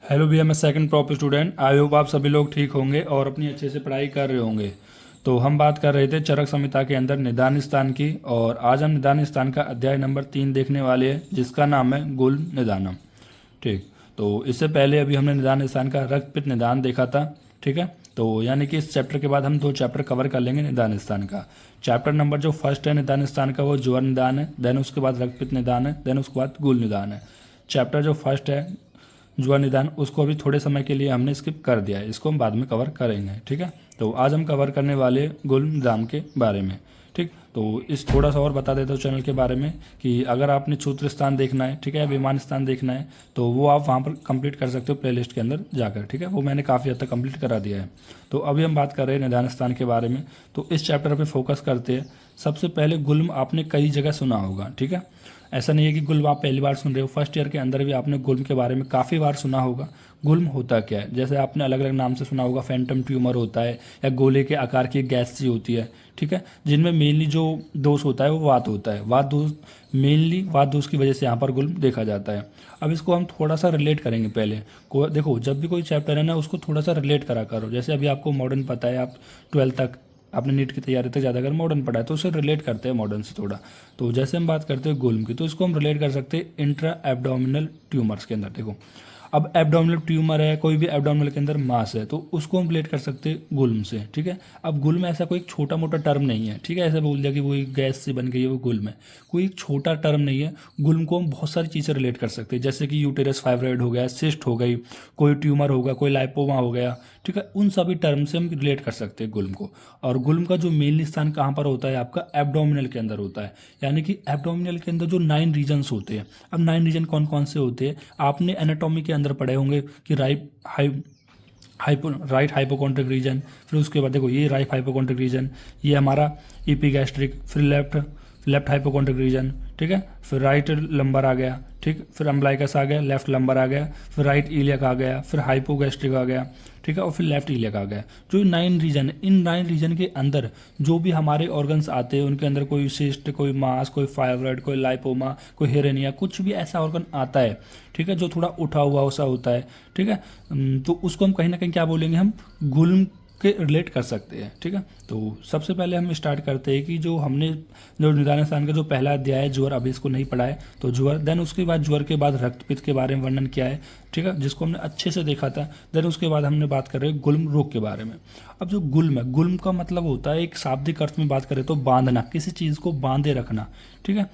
Hello भैया, मैं second prop student. I hope आप सभी लोग ठीक होंगे और अपनी अच्छे से पढ़ाई कर रहे होंगे। तो हम बात कर रहे थे चरक संहिता के अंदर निदान स्थान की, और आज हम निदान स्थान का अध्याय नंबर 3 देखने वाले हैं, जिसका नाम है गुल्म निदानम। ठीक। तो इससे पहले अभी हमने निदान स्थान का रक्तपित्त निदान देखा था। ठीक है। तो यानी कि इस चैप्टर के बाद हम 2 चैप्टर कवर कर लेंगे निदान स्थान का। चैप्टर नंबर जो फर्स्ट है निदान स्थान का वो ज्वर निदान है, देन उसके बाद रक्तपित्त निदान है, देन उसके बाद गुल निदान है। चैप्टर जो फर्स्ट है जुआ निदान, उसको अभी थोड़े समय के लिए हमने स्किप कर दिया है, इसको हम बाद में कवर करेंगे। ठीक है। तो आज हम कवर करने वाले गुल निदान के बारे में। ठीक। तो इस थोड़ा सा और बता देता हूँ चैनल के बारे में कि अगर आपने सूत्र स्थान देखना है, ठीक है, विमान स्थान देखना है, तो वो आप वहाँ पर कंप्लीट कर सकते हो प्लेलिस्ट के अंदर जाकर। ठीक है। वो मैंने काफ़ी हद तक कंप्लीट करा दिया है। तो अभी हम बात कर रहे हैं निदान स्थान के बारे में। तो इस चैप्टर पे फोकस करते हैं। सबसे पहले गुल्म आपने कई जगह सुना होगा। ठीक है। ऐसा नहीं है कि गुल्म आप पहली बार सुन रहे हो, फर्स्ट ईयर के अंदर भी आपने गुल्म के बारे में काफ़ी बार सुना होगा। गुल्म होता क्या है, जैसे आपने अलग अलग नाम से सुना होगा, फैंटम ट्यूमर होता है, या गोले के आकार की गैस सी होती है। ठीक है। जिनमें मेनली जो दोष होता है वो वात होता है। वात दोष, मेनली वात दोष की वजह से यहाँ पर गुल्म देखा जाता है। अब इसको हम थोड़ा सा रिलेट करेंगे। पहले को देखो, जब भी कोई चैप्टर है ना, उसको थोड़ा सा रिलेट करा करो। जैसे अभी आपको मॉडर्न पता है, आप 12th तक आपने नीट की तैयारी तक ज़्यादा अगर मॉडर्न पढ़ा है तो उसे रिलेट करते हैं मॉडर्न से थोड़ा। तो जैसे हम बात करते हैं गुल्म की, तो इसको हम रिलेट कर सकते हैं इंट्रा एब्डोमिनल ट्यूमर्स के अंदर। देखो, अब एब्डोमिनल ट्यूमर है, कोई भी एब्डोमिनल के अंदर मास है, तो उसको हम रिलेट कर सकते हैं गुल्म से। ठीक है। अब गुल्म ऐसा कोई छोटा मोटा टर्म नहीं है। ठीक है। ऐसा बोल दिया कि वो गैस से बन गई है वो गुल्म है, कोई एक छोटा टर्म नहीं है। गुल्म को हम बहुत सारी चीज़ें रिलेट कर सकते हैं, जैसे कि यूटेरस फाइब्रॉइड हो गया, सिस्ट हो गई, कोई ट्यूमर होगा, कोई लाइपोमा हो गया। ठीक है। उन सभी टर्म से हम रिलेट कर सकते हैं गुल्म को। और गुल्म का जो मेन स्थान कहाँ पर होता है, आपका एब्डोमिनल के अंदर होता है। यानी कि एब्डोमिनल के अंदर जो 9 रीजन्स होते हैं। अब 9 रीजन कौन कौन से होते हैं, आपने एनाटॉमी के अंदर पढ़े होंगे कि राइट हाइपोकॉन्ड्रिक रीजन, फिर उसके बाद देखो ये राइट हाइपोकॉन्ड्रिक रीजन, ये हमारा इपीगैस्ट्रिक, फिर लेफ्ट हाइपोकॉन्ड्रिक रीजन। ठीक है। फिर राइट लंबर आ गया। ठीक। फिर अम्बलाइकस आ गया, लेफ्ट लंबर आ गया, फिर राइट इलियक आ गया, फिर हाइपोगैस्ट्रिक आ गया। ठीक है। और फिर लेफ्ट इलियक आ गया। जो 9 रीजन है, इन 9 रीजन के अंदर जो भी हमारे ऑर्गन्स आते हैं, उनके अंदर कोई सिस्ट, कोई मास, कोई फाइब्रॉइड, कोई लाइपोमा, कोई हेरेनिया, कुछ भी ऐसा ऑर्गन आता है, ठीक है, जो थोड़ा उठा हुआ सा होता है। ठीक है। तो उसको हम कहीं ना कहीं क्या बोलेंगे, हम गुल्म के रिलेट कर सकते हैं। ठीक है। तो सबसे पहले हम स्टार्ट करते हैं कि जो हमने जो निदान स्थान का जो पहला अध्याय है ज्वर, अभी इसको नहीं पढ़ा है, तो ज्वर, देन उसके बाद ज्वर के बाद रक्तपित्त के बारे में वर्णन किया है। ठीक है, जिसको हमने अच्छे से देखा था। देन उसके बाद हमने बात कर रहे हैं गुल्म रोग के बारे में। अब जो गुल्म है, गुल्म का मतलब होता है, एक शाब्दिक अर्थ में बात करें तो बांधना, किसी चीज़ को बांधे रखना। ठीक है।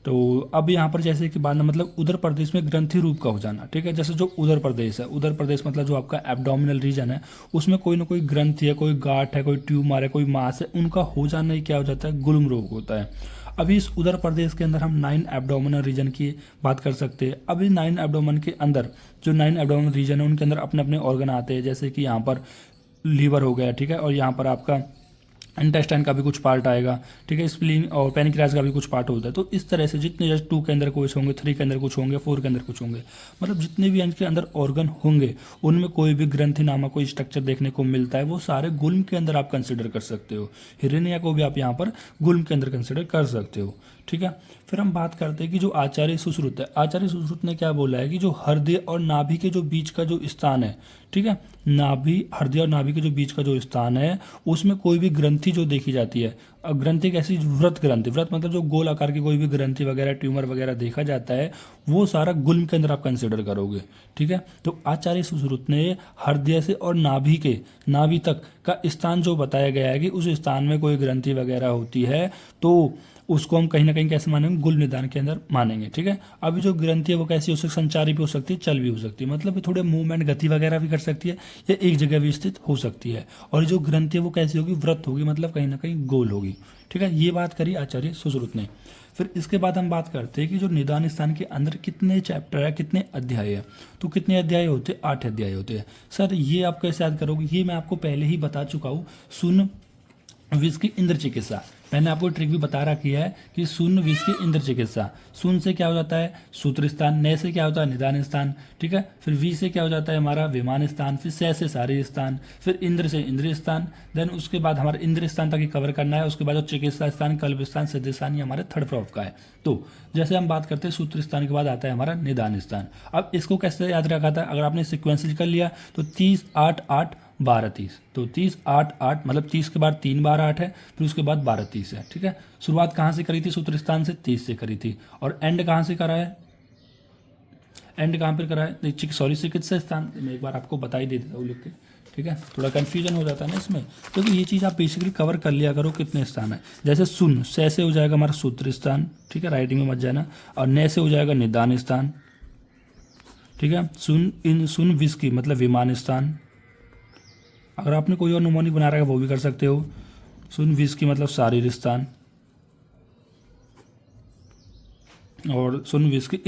तो अब यहाँ पर जैसे कि बांधना मतलब उदर प्रदेश में ग्रंथि रूप का हो जाना। ठीक है। जैसे जो उदर प्रदेश है, उदर प्रदेश मतलब जो आपका एब्डोमिनल रीजन है, उसमें कोई ना कोई ग्रंथि है, कोई गांठ है, कोई ट्यूमर है, कोई मास है, उनका हो जाना ही क्या हो जाता है, गुल्म रोग होता है। अभी इस उदर प्रदेश के अंदर हम 9 एब्डोमिनल रीजन की बात कर सकते हैं। अभी 9 एब्डोमिन के अंदर जो 9 एब्डोमिनल रीजन है, उनके अंदर अपने अपने ऑर्गन आते हैं, जैसे कि यहाँ पर लीवर हो गया। ठीक है। और यहाँ पर आपका इंटेस्टाइन का भी कुछ पार्ट आएगा। ठीक है। स्प्लीन और पैनक्रियाज का भी कुछ पार्ट होता है। तो इस तरह से जितने, जैसे 2 के अंदर कुछ होंगे, 3 के अंदर कुछ होंगे, 4 के अंदर कुछ होंगे, मतलब जितने भी इनके अंदर ऑर्गन होंगे, उनमें कोई भी ग्रंथि नामक कोई स्ट्रक्चर देखने को मिलता है, वो सारे गुल्म के अंदर आप कंसिडर कर सकते हो। हिरनिया को भी आप यहाँ पर गुल्म के अंदर कंसिडर कर सकते हो। ठीक है। फिर हम बात करते हैं कि जो आचार्य सुश्रुत है, आचार्य सुश्रुत ने क्या बोला है कि जो हृदय और नाभि के जो बीच का जो स्थान है, ठीक है, नाभि, हृदय और नाभि के जो बीच का जो स्थान है, उसमें कोई भी ग्रंथि जो देखी जाती है, अब ग्रंथि कैसी, व्रत ग्रंथि, व्रत मतलब जो गोल आकार की कोई भी ग्रंथि वगैरह, ट्यूमर वगैरह देखा जाता है, वो सारा गुल्म के अंदर आप कंसिडर करोगे। ठीक है। तो आचार्य सुश्रुत ने हृदय से और नाभि के, नाभि तक का स्थान जो बताया गया है कि उस स्थान में कोई ग्रंथि वगैरह होती है, तो उसको हम कहीं ना कहीं कैसे मानेंगे, गुल्म निदान के अंदर मानेंगे। ठीक है। अभी जो ग्रंथि है वो कैसी हो सकती है, संचारी भी हो सकती है, चल भी हो सकती है, मतलब थोड़े मूवमेंट, गति वगैरह भी कर सकती है, या एक जगह भी स्थित हो सकती है। और जो ग्रंथि है वो कैसी होगी, व्रत होगी, मतलब कहीं ना कहीं गोल होगी। ठीक है। ये बात करी आचार्य सुश्रुत ने। फिर इसके बाद हम बात करते हैं कि जो निदान स्थान के अंदर कितने चैप्टर है, कितने अध्याय है। तो कितने अध्याय होते हैं, 8 अध्याय होते हैं। सर ये आप कैसे याद करोगे, ये मैं आपको पहले ही बता चुका हूँ। सुन विष की इंद्र चिकित्सा। मैंने आपको ट्रिक भी बता रखी है कि शून्य विष की इंद्र चिकित्सा। शून्य से क्या हो जाता है सूत्र स्थान, नय से क्या होता है निदान स्थान, ठीक है। फिर वी से क्या हो जाता है हमारा विमान स्थान, फिर से शारीर स्थान, फिर इंद्र से इंद्रिय स्थान, देन उसके बाद हमारा इंद्रिय स्थान तक कवर करना है। उसके बाद जो चिकित्सा स्थान, कल्प स्थान, सिद्ध स्थान, ये हमारे थर्ड प्रॉफ का है। तो जैसे हम बात करते हैं सूत्र स्थान के बाद आता है हमारा निदान स्थान। अब इसको कैसे याद रखा था, अगर आपने सिक्वेंस कर लिया तो 30 8 8 12 30, तो 30 8 8 मतलब 30 के बाद 3 बार 8 है, फिर उसके बाद 12 30 है, ठीक है। शुरुआत कहाँ से करी थी सूत्र स्थान से 30 से करी थी, और एंड कहाँ से करा है, एंड कहाँ पर करा है सॉरी चिकित्सा स्थान। मैं एक बार आपको बता ही दे देता हूँ लिख के, ठीक है, थोड़ा कन्फ्यूजन हो जाता है ना इसमें। क्योंकि ये चीज़ आप बेसिकली कवर कर लिया करो कितने स्थान है। जैसे सुन से हो जाएगा हमारा सूत्र स्थान, ठीक है, राइटिंग में मत जाना, और नय से हो जाएगा निदान स्थान, ठीक है। सुन विष की मतलब विमान स्थान। अगर आपने कोई और नुमोनिक बना रखा है वो भी कर सकते हो। सुन विष की मतलब शारीर स्थान, और सुन विष की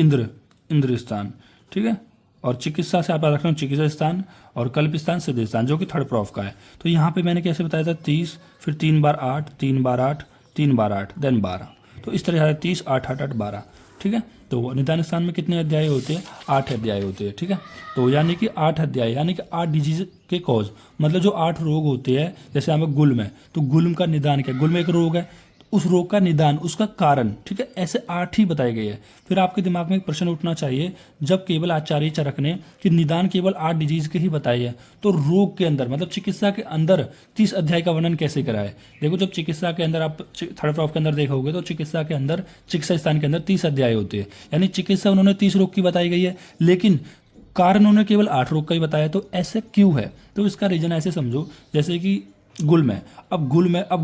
इंद्र स्थान, ठीक है। और चिकित्सा से आप याद रखना चिकित्सा स्थान और कल्प स्थान, सिद्ध स्थान, जो कि थर्ड प्रॉफ का है। तो यहाँ पे मैंने कैसे बताया था 30, फिर 3 बार 8, 3 बार 8, 3 बार 8, देन 12। तो इस तरह 30 8 8 8 12, ठीक है। तो निदान स्थान में कितने अध्याय होते हैं, 8 अध्याय होते हैं, ठीक है। तो यानी कि 8 अध्याय यानी कि 8 डिजीज के कॉज, मतलब जो 8 रोग होते हैं। जैसे हमें गुल्म है तो गुल्म का निदान क्या है, गुल्म एक रोग है, उस रोग का निदान, उसका कारण, ठीक है। ऐसे 8 ही बताए गए हैं। फिर आपके दिमाग में एक प्रश्न उठना चाहिए, जब केवल आचार्य चरक ने कि निदान केवल 8 डिजीज के ही बताए हैं, तो रोग के अंदर मतलब चिकित्सा के अंदर 30 अध्याय का वर्णन कैसे करा है। देखो जब चिकित्सा के अंदर आप थर्ड प्रॉफ के अंदर देखोगे तो चिकित्सा के अंदर चिकित्सा स्थान के अंदर 30 अध्याय होते हैं, यानी चिकित्सा उन्होंने 30 रोग की बताई गई है, लेकिन कारण उन्होंने केवल 8 रोग का ही बताया। तो ऐसे क्यों है, तो इसका रीजन ऐसे समझो, जैसे कि गुल्म है, अब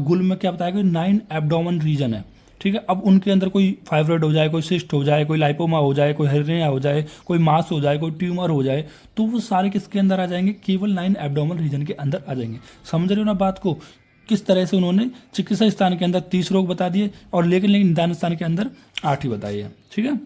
गुल्म में क्या बताया कि 9 एब्डोमेन रीजन है, ठीक है। अब उनके अंदर कोई फाइब्रॉइड हो जाए, कोई सिस्ट हो जाए, कोई लाइपोमा हो जाए, कोई हेर्निया हो जाए, कोई मास हो जाए, कोई ट्यूमर हो जाए, तो वो सारे किसके अंदर आ जाएंगे, केवल 9 एब्डोमेन रीजन के अंदर आ जाएंगे। समझ रहे हो ना बात को, किस तरह से उन्होंने चिकित्सा स्थान के अंदर 30 रोग बता दिए और लेकिन निदान स्थान के अंदर 8 ही बताई है, ठीक है।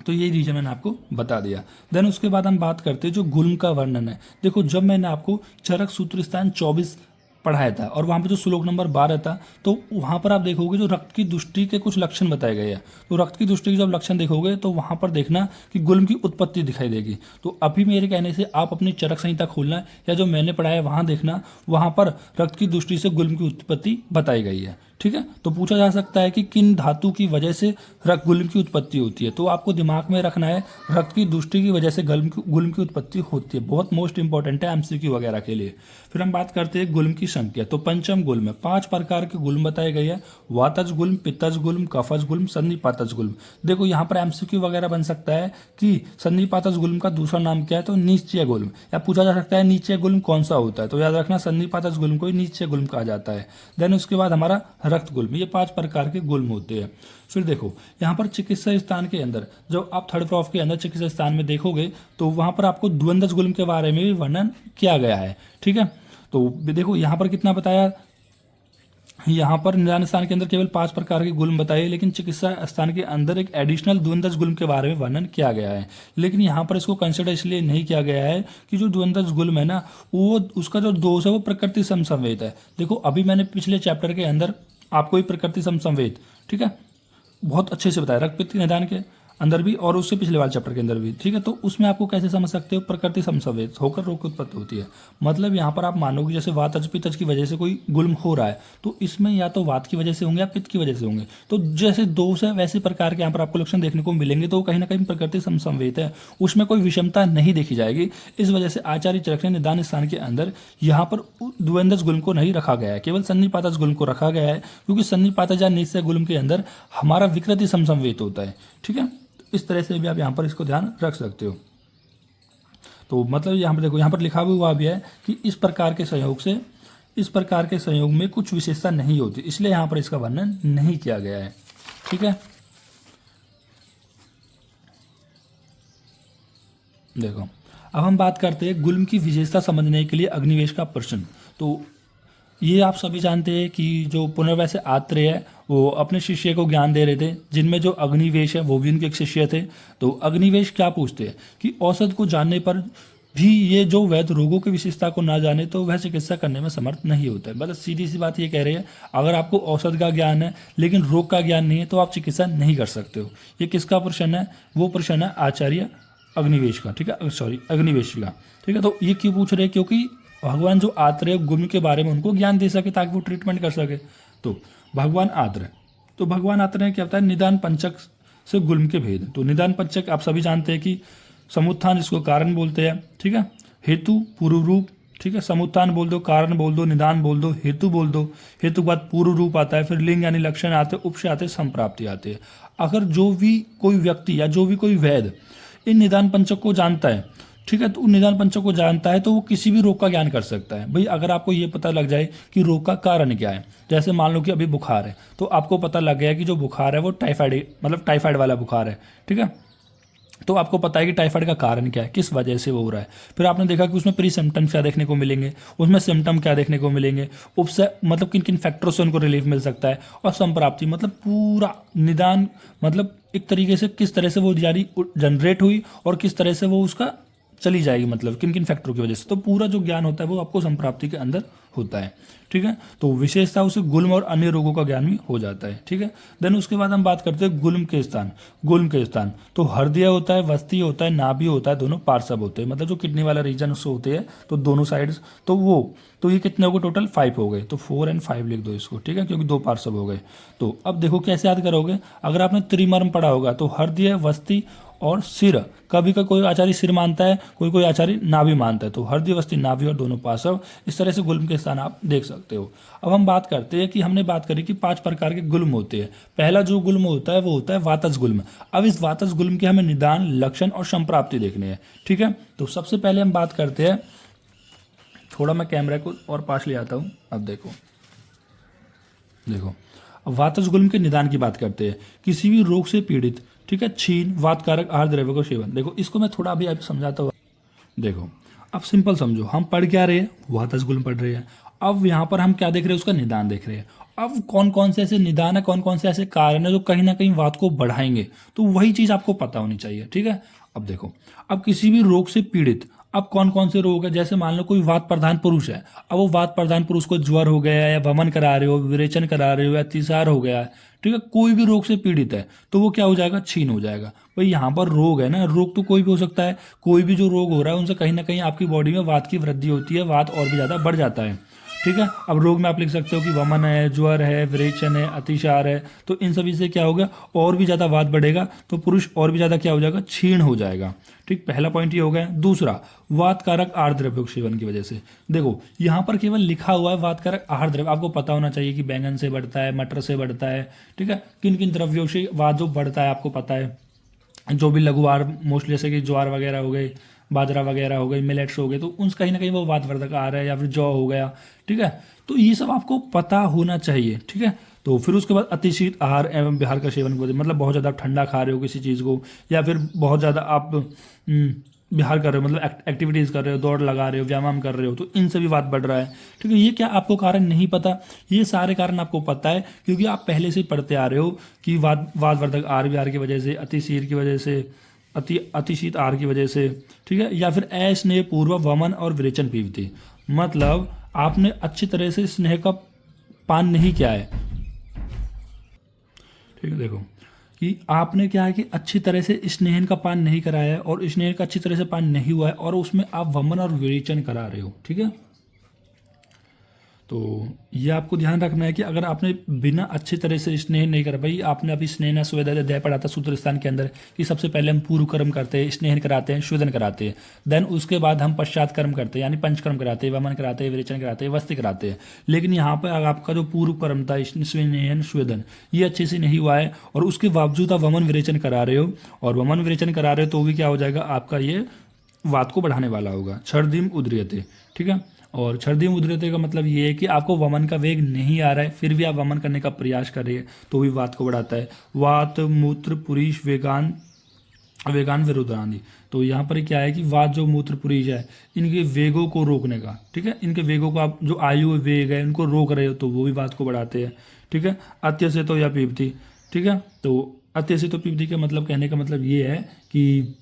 तो ये रीजन मैंने आपको बता दिया। देन उसके बाद हम बात करते हैं जो गुल्म का वर्णन है। देखो जब मैंने आपको चरक सूत्र स्थान 24 पढ़ाया था और वहाँ पे जो श्लोक नंबर 12 था, तो वहाँ पर आप देखोगे जो रक्त की दुष्टि के कुछ लक्षण बताए गए हैं। तो रक्त की दुष्टि के जब लक्षण देखोगे तो वहाँ पर देखना कि गुल्म की उत्पत्ति दिखाई देगी। तो अभी मेरे कहने से आप अपनी चरक संहिता खोलना या जो मैंने पढ़ाया वहाँ देखना, वहाँ पर रक्त की दुष्टि से गुल्म की उत्पत्ति बताई गई है, ठीक है। तो पूछा जा सकता है कि किन धातु की वजह से रक्त गुल्म की उत्पत्ति होती है, तो आपको दिमाग में रखना है रक्त की दुष्टि की वजह से गुल्म की उत्पत्ति होती है। बहुत मोस्ट इंपॉर्टेंट है एमसीक्यू वगैरह के लिए। फिर हम बात करते हैं गुल्म की संख्या। तो पंचम गुल्म है, 5 प्रकार के गुल्म बताए गए हैं, वातज गुल्म, पित्तज गुल्म, कफज गुल्म, सन्निपातज गुल्म। देखो यहाँ पर एमसीक्यू वगैरह बन सकता है कि सन्निपातज गुल्म का दूसरा नाम क्या है, तो नीचय गुल्म, या पूछा जा सकता है नीचय गुल्म कौन सा होता है, तो याद रखना सन्निपातज गुल्म को ही नीचय गुल्म कहा जाता है। देन उसके बाद हमारा रक्त गुल्म, ये 5 प्रकार के गुल्म होते हैं। फिर देखो यहाँ पर चिकित्सा स्थान के अंदर जब आप थर्ड प्रॉफ के अंदर चिकित्सा स्थान में देखोगे तो वहाँ पर आपको द्वंद्वज गुल्म के बारे में भी वर्णन किया गया है, ठीक है। तो देखो यहाँ पर कितना बताया, यहाँ पर निदान स्थान के अंदर केवल 5 प्रकार के गुल्म बताए, लेकिन चिकित्सा स्थान के अंदर एक एडिशनल द्वंद्वज गुल्म के बारे में वर्णन किया गया है। लेकिन यहाँ पर इसको कंसिडर इसलिए नहीं किया गया है कि जो द्वंद्वज गुल्म है ना, वो उसका जो दोष है वो प्रकृति समसंवेद है। देखो अभी मैंने पिछले चैप्टर के अंदर आपको ही प्रकृति समसंवेद, ठीक है, बहुत अच्छे से बताया, रक्त पित्त निदान के अंदर भी और उससे पिछले वाले चैप्टर के अंदर भी, ठीक है। तो उसमें आपको कैसे समझ सकते हो, प्रकृति समसंवेद होकर रोग की उत्पत्ति होती है। मतलब यहाँ पर आप मानोगे जैसे वातज पित्तज की वजह से कोई गुल्म हो रहा है, तो इसमें या तो वात की वजह से होंगे या पित्त की वजह से होंगे। तो जैसे दोष है वैसे प्रकार के यहाँ पर आपको लक्षण देखने को मिलेंगे, तो कहीं ना कहीं प्रकृति समसंवेद है, उसमें कोई विषमता नहीं देखी जाएगी। इस वजह से आचार्य चरक ने निदान स्थान के अंदर यहाँ पर द्वंद्वज गुल्म को नहीं रखा गया है, केवल सन्निपातज गुल्म को रखा गया है, क्योंकि सन्निपातज या निश्चय गुल्म के अंदर हमारा विकृति समसंवेद होता है, ठीक है। इस तरह से भी आप यहाँ पर इसको ध्यान रख सकते हो। तो मतलब यहाँ पर देखो, यहाँ पर लिखा हुआ भी है कि इस प्रकार के संयोग में कुछ विशेषता नहीं होती, इसलिए यहाँ पर इसका वर्णन नहीं किया गया है, ठीक है। देखो अब हम बात करते हैं गुल्म की विशेषता समझने के लिए अग्निवेश का प्रश्न। तो ये आप सभी जानते हैं कि जो पुनर्वैसे आत्रेय है वो अपने शिष्य को ज्ञान दे रहे थे, जिनमें जो अग्निवेश है वो भी उनके एक शिष्य थे। तो अग्निवेश क्या पूछते हैं कि औषध को जानने पर भी ये जो वैध रोगों की विशेषता को ना जाने तो वह चिकित्सा करने में समर्थ नहीं होता है। मतलब सीधी सी बात ये कह रही है, अगर आपको औषध का ज्ञान है लेकिन रोग का ज्ञान नहीं है तो आप चिकित्सा नहीं कर सकते हो। ये किसका प्रश्न है? वो प्रश्न है आचार्य अग्निवेश का, ठीक है, सॉरी अग्निवेश का, ठीक है। तो ये क्यों पूछ रहे हैं? क्योंकि भगवान जो आत्रेय गुल्म के बारे में उनको ज्ञान दे सके ताकि वो ट्रीटमेंट कर सके। तो भगवान आत्रेय, तो भगवान आत्रेय क्या होता है? निदान पंचक से गुल्म के भेद। तो निदान पंचक आप सभी जानते हैं कि समुत्थान जिसको कारण बोलते हैं, ठीक है, हेतु पूर्व रूप, ठीक है, समुत्थान बोल दो, कारण बोल दो, निदान बोल दो, हेतु बोल दो, हेतु के बाद पूर्व रूप आता है, फिर लिंग यानी लक्षण आते हैं, उपशय आते हैं, संप्राप्ति आते हैं। अगर जो भी कोई व्यक्ति या जो भी कोई वैद्य इन निदान पंचक को जानता है, ठीक है, तो निदान पंचक को जानता है तो वो किसी भी रोग का ज्ञान कर सकता है। भाई अगर आपको ये पता लग जाए कि रोग का कारण क्या है, जैसे मान लो कि अभी बुखार है, तो आपको पता लग गया कि जो बुखार है वो टाइफाइड, मतलब टाइफाइड वाला बुखार है, ठीक है, तो आपको पता है कि टाइफाइड का कारण क्या है, किस वजह से वो हो रहा है। फिर आपने देखा कि उसमें प्री सिम्टम्स क्या देखने को मिलेंगे, उसमें सिम्टम क्या देखने को मिलेंगे, उपसय मतलब किन किन फैक्टरों से उनको रिलीफ मिल सकता है, और संप्राप्ति मतलब पूरा निदान, मतलब एक तरीके से किस तरह से वो जारी जनरेट हुई और किस तरह से वो उसका चली जाएगी, मतलब किन किन फैक्टरों की वजह से। तो पूरा जो ज्ञान होता है वो आपको संप्राप्ति के अंदर होता है, ठीक है। तो विशेषता उसे गुल्म और अन्य रोगों का ज्ञान भी हो जाता है, ठीक है। देन उसके बाद हम बात करते हैं गुल्म के स्थान। गुल्म के स्थान तो हृदय होता है, वस्ती होता है, नाभि होता है, दोनों पार्श्व होते हैं, मतलब जो किडनी वाला रीजन उससे होते हैं, तो दोनों साइड्स, तो वो, तो ये कितने हो गए? टोटल 5 हो गए। तो 4 और 5 लिख दो इसको, ठीक है, क्योंकि 2 पार्श्व हो गए। तो अब देखो कैसे याद करोगे। अगर आपने त्रिमर्म पढ़ा होगा तो हृदय, वस्ती और सिर, कभी का कोई आचार्य सिर मानता है, कोई कोई आचार्य नाभि मानता है। तो हृदय, वस्ती, नाभि और दोनों पार्श्व, इस तरह से गुल्म के स्थान आप देख सकते हो। अब हम बात करते हैं कि हमने बात करी कि 5 प्रकार के गुल्म होते हैं। पहला जो गुल्म होता है वो होता है वातज गुल्म। अब इस वातज गुल्म के हमें निदान, लक्षण और संप्राप्ति देखने हैं, ठीक है। तो सबसे पहले हम बात करते हैं, थोड़ा मैं कैमरा को और पास ले आता हूँ। अब देखो अब वातज गुल्म के निदान की बात करते हैं। किसी भी रोग से पीड़ित, ठीक है, छीन वातकारक आहार द्रव्य को सेवन। देखो इसको मैं थोड़ा अभी समझाता हूँ। देखो अब सिंपल समझो, हम पढ़ क्या रहे हैं? वातज गुल्म पढ़ रहे हैं। अब यहाँ पर हम क्या देख रहे हैं? उसका निदान देख रहे हैं। अब कौन कौन से ऐसे निदान है, कौन कौन से ऐसे कारण है जो कहीं ना कहीं वात को बढ़ाएंगे, तो वही चीज आपको पता होनी चाहिए, ठीक है। अब देखो, अब किसी भी रोग से पीड़ित, अब कौन कौन से रोग है? जैसे मान लो कोई वात प्रधान पुरुष है, अब वो वात प्रधान पुरुष को ज्वर हो गया है, या वमन करा रहे हो, विरेचन करा रहे हो, या अतिसार हो गया है, ठीक है, कोई भी रोग से पीड़ित है तो वो क्या हो जाएगा? छीन हो जाएगा। भाई यहाँ पर रोग है ना, रोग तो कोई भी हो सकता है। कोई भी जो रोग हो रहा है उनसे कहीं ना कहीं आपकी बॉडी में वात की वृद्धि होती है, वात और भी ज़्यादा बढ़ जाता है, ठीक है। अब रोग में आप लिख सकते हो कि वमन है, ज्वर है, विरेचन है, अतिसार है, तो इन सभी से क्या होगा? और भी ज़्यादा वात बढ़ेगा, तो पुरुष और भी ज़्यादा क्या हो जाएगा? क्षीण हो जाएगा, ठीक। पहला पॉइंट ये हो गया। दूसरा, वात कारक आहार द्रव्यों के सेवन की वजह से। देखो यहाँ पर केवल लिखा हुआ है वात कारक आहार द्रव्य, आपको पता होना चाहिए कि बैंगन से बढ़ता है, मटर से बढ़ता है, ठीक है, किन किन द्रव्यों से वात जो बढ़ता है आपको पता है। जो भी लघु आहार मोस्टली, जैसे कि ज्वार वगैरह हो गए, बाजरा वगैरह हो गई, मिलेट्स हो गए, तो उन कहीं ना कहीं वो वातवर्धक आहार है, या फिर जौ हो गया, ठीक है। तो ये सब आपको पता होना चाहिए, ठीक है। तो फिर उसके बाद अतिशीत आहार एवं विहार का सेवन, मतलब बहुत ज़्यादा ठंडा खा रहे हो किसी चीज़ को, या फिर बहुत ज़्यादा आप विहार कर रहे हो, मतलब एक्टिविटीज़ कर रहे हो, दौड़ लगा रहे हो, व्यायाम कर रहे हो, तो इन सभी बात बढ़ रहा है, ठीक है। ये क्या आपको कारण नहीं पता? ये सारे कारण आपको पता है क्योंकि आप पहले से पढ़ते आ रहे हो कि वातवर्धक आहार विहार की वजह से, अतिशीर की वजह से, अतिशीत आहार की वजह से, ठीक है, या फिर अस्नेह पूर्व वमन और विरेचन पीवती, मतलब आपने अच्छी तरह से स्नेह का पान नहीं किया है, ठीक है। देखो कि आपने क्या है कि अच्छी तरह से स्नेहन का पान नहीं कराया है, और स्नेहन का अच्छी तरह से पान नहीं हुआ है, और उसमें आप वमन और विरेचन करा रहे हो, ठीक है। तो ये आपको ध्यान रखना है कि अगर आपने बिना अच्छी तरह से स्नेह नहीं करा, भाई आपने अभी स्नेह स्वेदन अध्याय पढ़ा था सूत्र स्थान के अंदर कि सबसे पहले हम पूर्व कर्म करते हैं, स्नेहन कराते हैं, स्वेदन कराते हैं, देन उसके बाद हम पश्चात कर्म करते हैं, यानी पंचकर्म कराते हैं, वमन कराते हैं, विरेचन कराते हैं, वस्ती कराते हैं। लेकिन यहाँ पर आपका जो पूर्व कर्म था स्नेहन स्वेदन, ये अच्छे से नहीं हुआ है, और उसके बावजूद आप वमन विरेचन करा रहे हो, और वमन विरेचन करा रहे हो तो भी क्या हो जाएगा? आपका ये वात को बढ़ाने वाला होगा। छर्दिम उद्रियते, ठीक है। और छर्दिम उद्रियते का मतलब ये है कि आपको वमन का वेग नहीं आ रहा है, फिर भी आप वमन करने का प्रयास कर रहे हैं, तो भी वात को बढ़ाता है। वात मूत्र पुरीश वेगान वेगान विरोधानी, तो यहाँ पर क्या है कि वात जो मूत्र पुरीश है, इनके वेगों को रोकने का, ठीक है, इनके वेगों को आप जो आयु वेग है इनको रोक रहे हो, तो वो भी वात को बढ़ाते हैं, ठीक है। अत्य से तो या पीपति, ठीक है। तो अत्य से तो पीपति का मतलब, कहने का मतलब ये है कि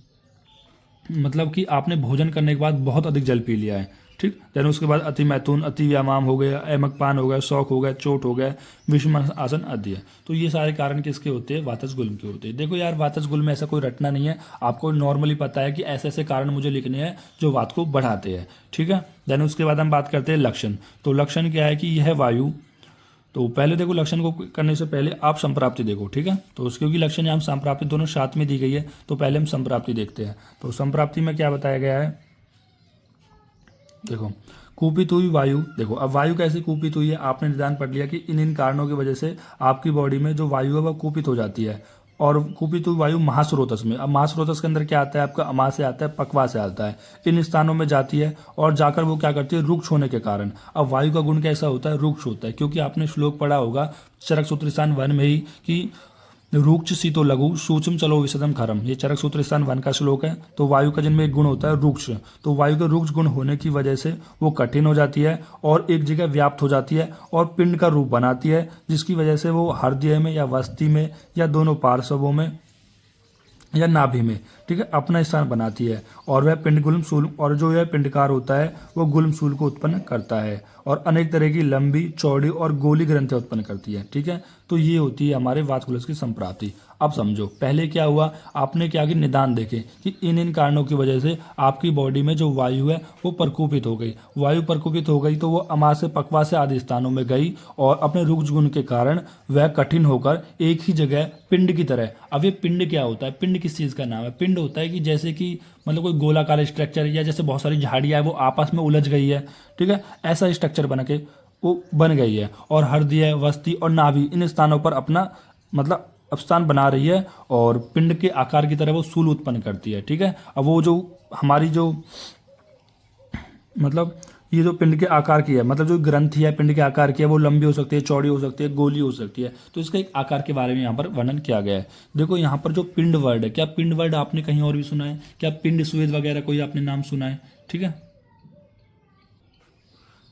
मतलब कि आपने भोजन करने के बाद बहुत अधिक जल पी लिया है, ठीक। देन उसके बाद अति मैथुन, अति व्यायाम हो गया, एमकपान हो गया, शौक हो गया, चोट हो गया, विषम आसन आदि है। तो ये सारे कारण किसके होते हैं? वातज गुल्म के होते हैं। देखो यार, वातज गुल्म में ऐसा कोई रटना नहीं है, आपको नॉर्मली पता है कि ऐसे ऐसे कारण मुझे लिखने हैं जो वात को बढ़ाते हैं, ठीक है। देन उसके बाद हम बात करते हैं लक्षण। तो लक्षण क्या है कि यह वायु, तो पहले देखो लक्षण को करने से पहले आप संप्राप्ति देखो, ठीक है। तो क्योंकि लक्षण या संप्राप्ति दोनों साथ में दी गई है, तो पहले हम संप्राप्ति देखते हैं। तो संप्राप्ति में क्या बताया गया है, देखो कुपित हुई वायु। देखो अब वायु कैसे कुपित हुई है, आपने निदान पढ़ लिया कि इन कारणों की वजह से आपकी बॉडी में जो वायु है वह कुपित हो जाती है। और कुपित हुई वायु महास्रोतस में, अब महास्रोतस के अंदर क्या आता है आपका? अमा से आता है, पक्वा से आता है, इन स्थानों में जाती है और जाकर वो क्या करती है? रुक्ष होने के कारण। अब वायु का गुण कैसा होता है? रुक्ष होता है, क्योंकि आपने श्लोक पढ़ा होगा चरक सूत्र स्थान 1 में ही कि रुक्ष शीतो लघु सूक्ष्म चलो विशदम खरम, ये चरक सूत्र स्थान 1 का श्लोक है। तो वायु का जिनमें एक गुण होता है रुक्ष, तो वायु के रुक्ष गुण होने की वजह से वो कठिन हो जाती है और एक जगह व्याप्त हो जाती है और पिंड का रूप बनाती है, जिसकी वजह से वो हृदय में या वस्ती में या दोनों पार्श्वों में या नाभि में, ठीक है, अपना स्थान बनाती है। और वह पिंड गुल्म सूल, और जो यह पिंडकार होता है वो गुल्म सूल को उत्पन्न करता है और अनेक तरह की लंबी, चौड़ी और गोली ग्रंथियां उत्पन्न करती है, ठीक है। तो ये होती है हमारे वातकुलस की संप्राप्ति। अब समझो पहले क्या हुआ, आपने क्या कि निदान देखे कि इन कारणों की वजह से आपकी बॉडी में जो वायु है वो प्रकोपित हो गई। वायु प्रकोपित हो गई तो वो अमा से, पक्वा से आदि स्थानों में गई और अपने रुक्ष गुण के कारण वह कठिन होकर एक ही जगह पिंड की तरह। अब ये पिंड क्या होता है? पिंड किस चीज़ का नाम है? पिंड होता है कि जैसे कि मतलब कोई गोलाकार स्ट्रक्चर या जैसे बहुत सारी झाड़ियाँ है वो आपस में उलझ गई है, ठीक है, ऐसा स्ट्रक्चर बना के वो बन गई है और हृदय, वस्ती और नाभि इन स्थानों पर अपना मतलब स्थान बना रही है और पिंड के आकार की तरह वो सूल उत्पन्न करती है, ठीक है। अब वो जो हमारी जो मतलब ये जो पिंड के आकार की है, मतलब जो ग्रंथि है पिंड के आकार की है, वो लंबी हो सकती है, चौड़ी हो सकती है, गोली हो सकती है। तो इसका एक आकार के बारे में यहाँ पर वर्णन किया गया है। देखो यहाँ पर जो पिंड वर्ड है, क्या पिंड वर्ड आपने कहीं और भी सुना है? क्या पिंड स्वेद वगैरह कोई आपने नाम सुना है? ठीक है,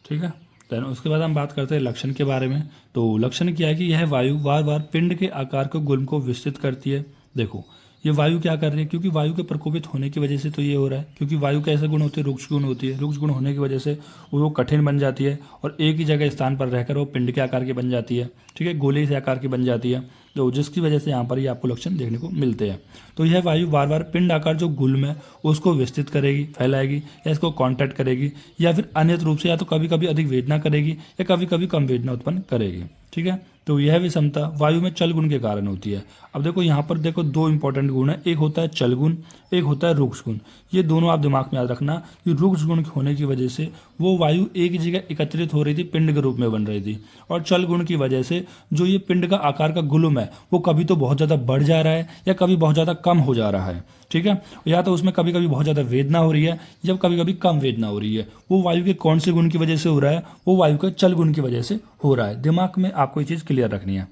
ठीक है। देन उसके बाद हम बात करते हैं लक्षण के बारे में। तो लक्षण क्या है कि यह वायु बार बार पिंड के आकार को गुल्म को विस्तृत करती है। देखो ये वायु क्या कर रही है, क्योंकि वायु के प्रकोपित होने की वजह से तो ये हो रहा है, क्योंकि वायु के ऐसे गुण होते हैं, रुक्ष गुण होती है, रुक्ष गुण होने की वजह से वो कठिन बन जाती है और एक ही जगह स्थान पर रहकर वो पिंड के आकार की बन जाती है, ठीक है, गोले से आकार की बन जाती है। तो जिसकी वजह से यहाँ पर ये आपको लक्षण देखने को मिलते हैं। तो यह वायु बार बार पिंड आकार जो गुल्म है उसको विस्तृत करेगी, फैलाएगी या इसको कॉन्ट्रैक्ट करेगी या फिर अन्य रूप से या तो कभी कभी अधिक वेदना करेगी या कभी कभी कम वेदना उत्पन्न करेगी, ठीक है। तो यह विषमता वायु में चल गुण के कारण होती है। अब देखो यहाँ पर देखो दो इंपॉर्टेंट गुण है, एक होता है चल गुण, एक होता है रुक्ष गुण। ये दोनों आप दिमाग में याद रखना कि रुक्ष गुण होने की वजह से वो वायु एक जगह एकत्रित हो रही थी, पिंड के रूप में बन रही थी, और चल गुण की वजह से जो ये पिंड का आकार का गुल्म है वो कभी तो बहुत ज़्यादा बढ़ जा रहा है या कभी बहुत ज़्यादा कम हो जा रहा है, ठीक है। या तो उसमें कभी कभी बहुत ज़्यादा वेदना हो रही है जब कभी कभी कम वेदना हो रही है। वो वायु के कौन से गुण की वजह से हो रहा है? वो वायु के चल गुण की वजह से हो रहा है। दिमाग में आपको ये चीज़ क्लियर रखनी है,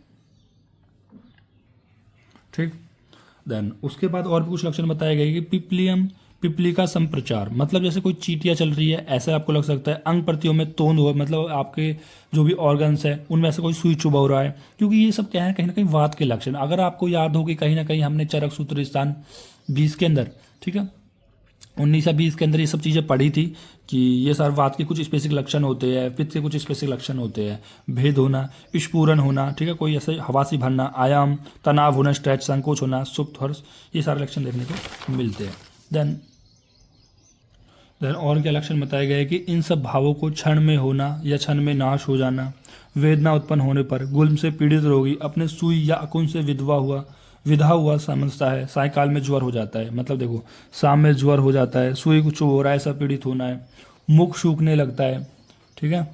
ठीक। देन उसके बाद और भी कुछ लक्षण बताए गए कि पिप्लियम, पिपली का संप्रचार, मतलब जैसे कोई चींटियाँ चल रही है ऐसा आपको लग सकता है। अंग प्रतियों में तोंद हो, मतलब आपके जो भी ऑर्गन्स है उनमें से कोई सुई चुभा हो रहा है, क्योंकि ये सब क्या है कहीं ना कहीं वात के लक्षण। अगर आपको याद हो कि कहीं ना कहीं हमने चरक सूत्र स्थान 20 के अंदर, ठीक है, 19 या 20 के अंदर ये सब चीज़ें पढ़ी थी कि ये सारे वात के कुछ स्पेसिफिक लक्षण होते हैं, पित्त के कुछ स्पेसिफिक लक्षण होते हैं, भेद होना, स्फुरन होना, ठीक है, कोई ऐसे हवासी भरना, आयाम, तनाव होना, स्ट्रेच, संकोच होना, सुप्त, हर्ष, ये सारे लक्षण देखने को मिलते हैं। देन और क्या लक्षण बताए गए कि इन सब भावों को क्षण में होना या क्षण में नाश हो जाना, वेदना उत्पन्न होने पर गुल्म से पीड़ित रोगी अपने सुई या अकुन से विधा हुआ समझता है, सायकाल में ज्वर हो जाता है। मतलब देखो शाम में ज्वर हो जाता है, सुई कुछ हो रहा है, ऐसा पीड़ित होना है, मुख सूखने लगता है, ठीक है,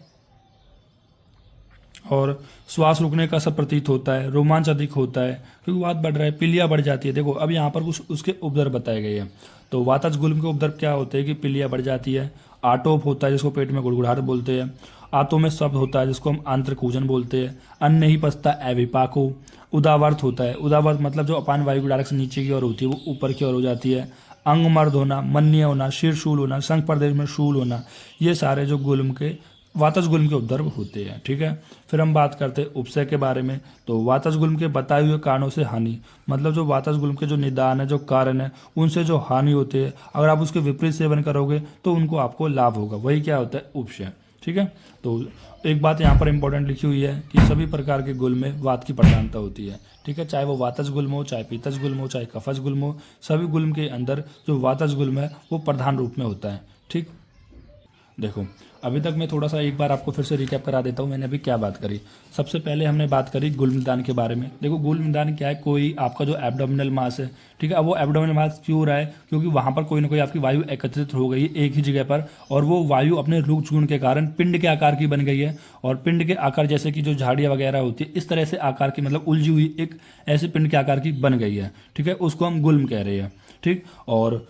और श्वास रुकने का सब प्रतीत होता है, रोमांच अधिक होता है क्योंकि वात बढ़ रहा है, पीलिया बढ़ जाती है। देखो अब यहाँ पर कुछ उसके उपद्रव बताए गए हैं। तो वातज गुल्म के उपद्रव क्या होते हैं कि पीलिया बढ़ जाती है, आटोप होता है जिसको पेट में गुड़गुड़ाहट बोलते हैं, आंतों में शब्द होता है जिसको हम आंत्रकूजन बोलते हैं, अन्न नहीं पचता अविपाको, उदावर्त होता है, उदावर्त मतलब जो अपान वायु की डायरेक्ट से नीचे की ओर होती है वो ऊपर की ओर हो जाती है, अंग मर्द होना, मन्य होना, शीर शूल होना, संघ प्रदेश में शूल होना, ये सारे जो गुल्म के वातज गुल्म के उपद्रव होते हैं। ठीक है, फिर हम बात करते हैं उपसय के बारे में। तो वातज गुल्म के बताए हुए कारणों से हानि, मतलब जो वातज गुल्म के जो निदान है, जो कारण है, उनसे जो हानि होती है, अगर आप उसके विपरीत सेवन करोगे तो उनको आपको लाभ होगा, वही क्या होता है, उपसय। ठीक है, तो एक बात यहाँ पर इंपॉर्टेंट लिखी हुई है कि सभी प्रकार के गुल्म में वात की प्रधानता होती है। ठीक है, चाहे वो वातज गुल्म हो, चाहे पीतज गुल्म हो, चाहे कफज गुल्म हो, सभी गुल्म के अंदर जो वातज गुल्म है वो प्रधान रूप में होता है। ठीक, देखो अभी तक मैं थोड़ा सा एक बार आपको फिर से रिकैप करा देता हूँ मैंने अभी क्या बात करी। सबसे पहले हमने बात करी गुल्म निदान के बारे में। देखो गुल्म निदान क्या है, कोई आपका जो एब्डोमिनल मास है, ठीक है, अब वो एब्डोमिनल मास क्यों हो रहा है, क्योंकि वहाँ पर कोई ना कोई आपकी वायु एकत्रित हो गई एक ही जगह पर, और वो वायु अपने रुक्ष गुण के कारण पिंड के आकार की बन गई है, और पिंड के आकार जैसे कि जो झाड़ियाँ वगैरह होती है इस तरह से आकार की, मतलब उलझी हुई एक ऐसे पिंड के आकार की बन गई है। ठीक है, उसको हम गुल्म कह रहे हैं। ठीक, और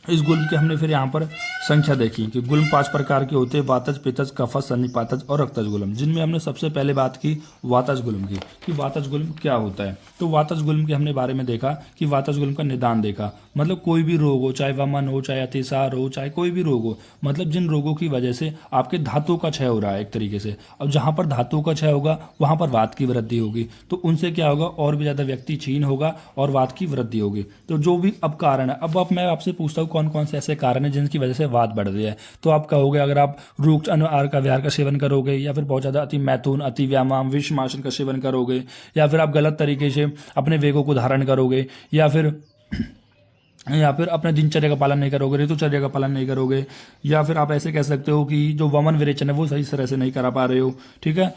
इस गुल्म के हमने फिर यहाँ पर संख्या देखी कि गुल्म 5 प्रकार के होते हैं, वातज, पितज, कफज, सन्निपातज और रक्तज गुल्म, जिनमें हमने सबसे पहले बात की वातज गुल्म की कि वातज गुल्म क्या होता है। तो वातज गुल्म के हमने बारे में देखा कि वातज गुल्म का निदान देखा, मतलब कोई भी रोग हो, चाहे वमन हो, चाहे अतिसार हो, चाहे कोई भी रोग हो, मतलब जिन रोगों की वजह से आपके धातु का क्षय हो रहा है एक तरीके से, अब जहाँ पर धातु का क्षय होगा वहाँ पर वात की वृद्धि होगी, तो उनसे क्या होगा, और भी ज़्यादा व्यक्ति क्षीण होगा और वात की वृद्धि होगी। तो जो भी अब कारण है, अब मैं आपसे पूछता हूँ कौन कौन से ऐसे कारण हैं जिनकी वजह से वात बढ़ रही है। तो आप कहोगे अगर आप रुक्ष आहार का विहार का सेवन करोगे, या फिर बहुत ज़्यादा अति मैथुन, अति व्यायाम, विषमासन का सेवन करोगे, या फिर आप गलत तरीके से अपने वेगों को धारण करोगे, या फिर अपने दिनचर्या का पालन नहीं करोगे, ऋतुचर्या का पालन नहीं करोगे, या फिर आप ऐसे कह सकते हो कि जो वमन विरेचन है वो सही तरह से नहीं करा पा रहे हो। ठीक है,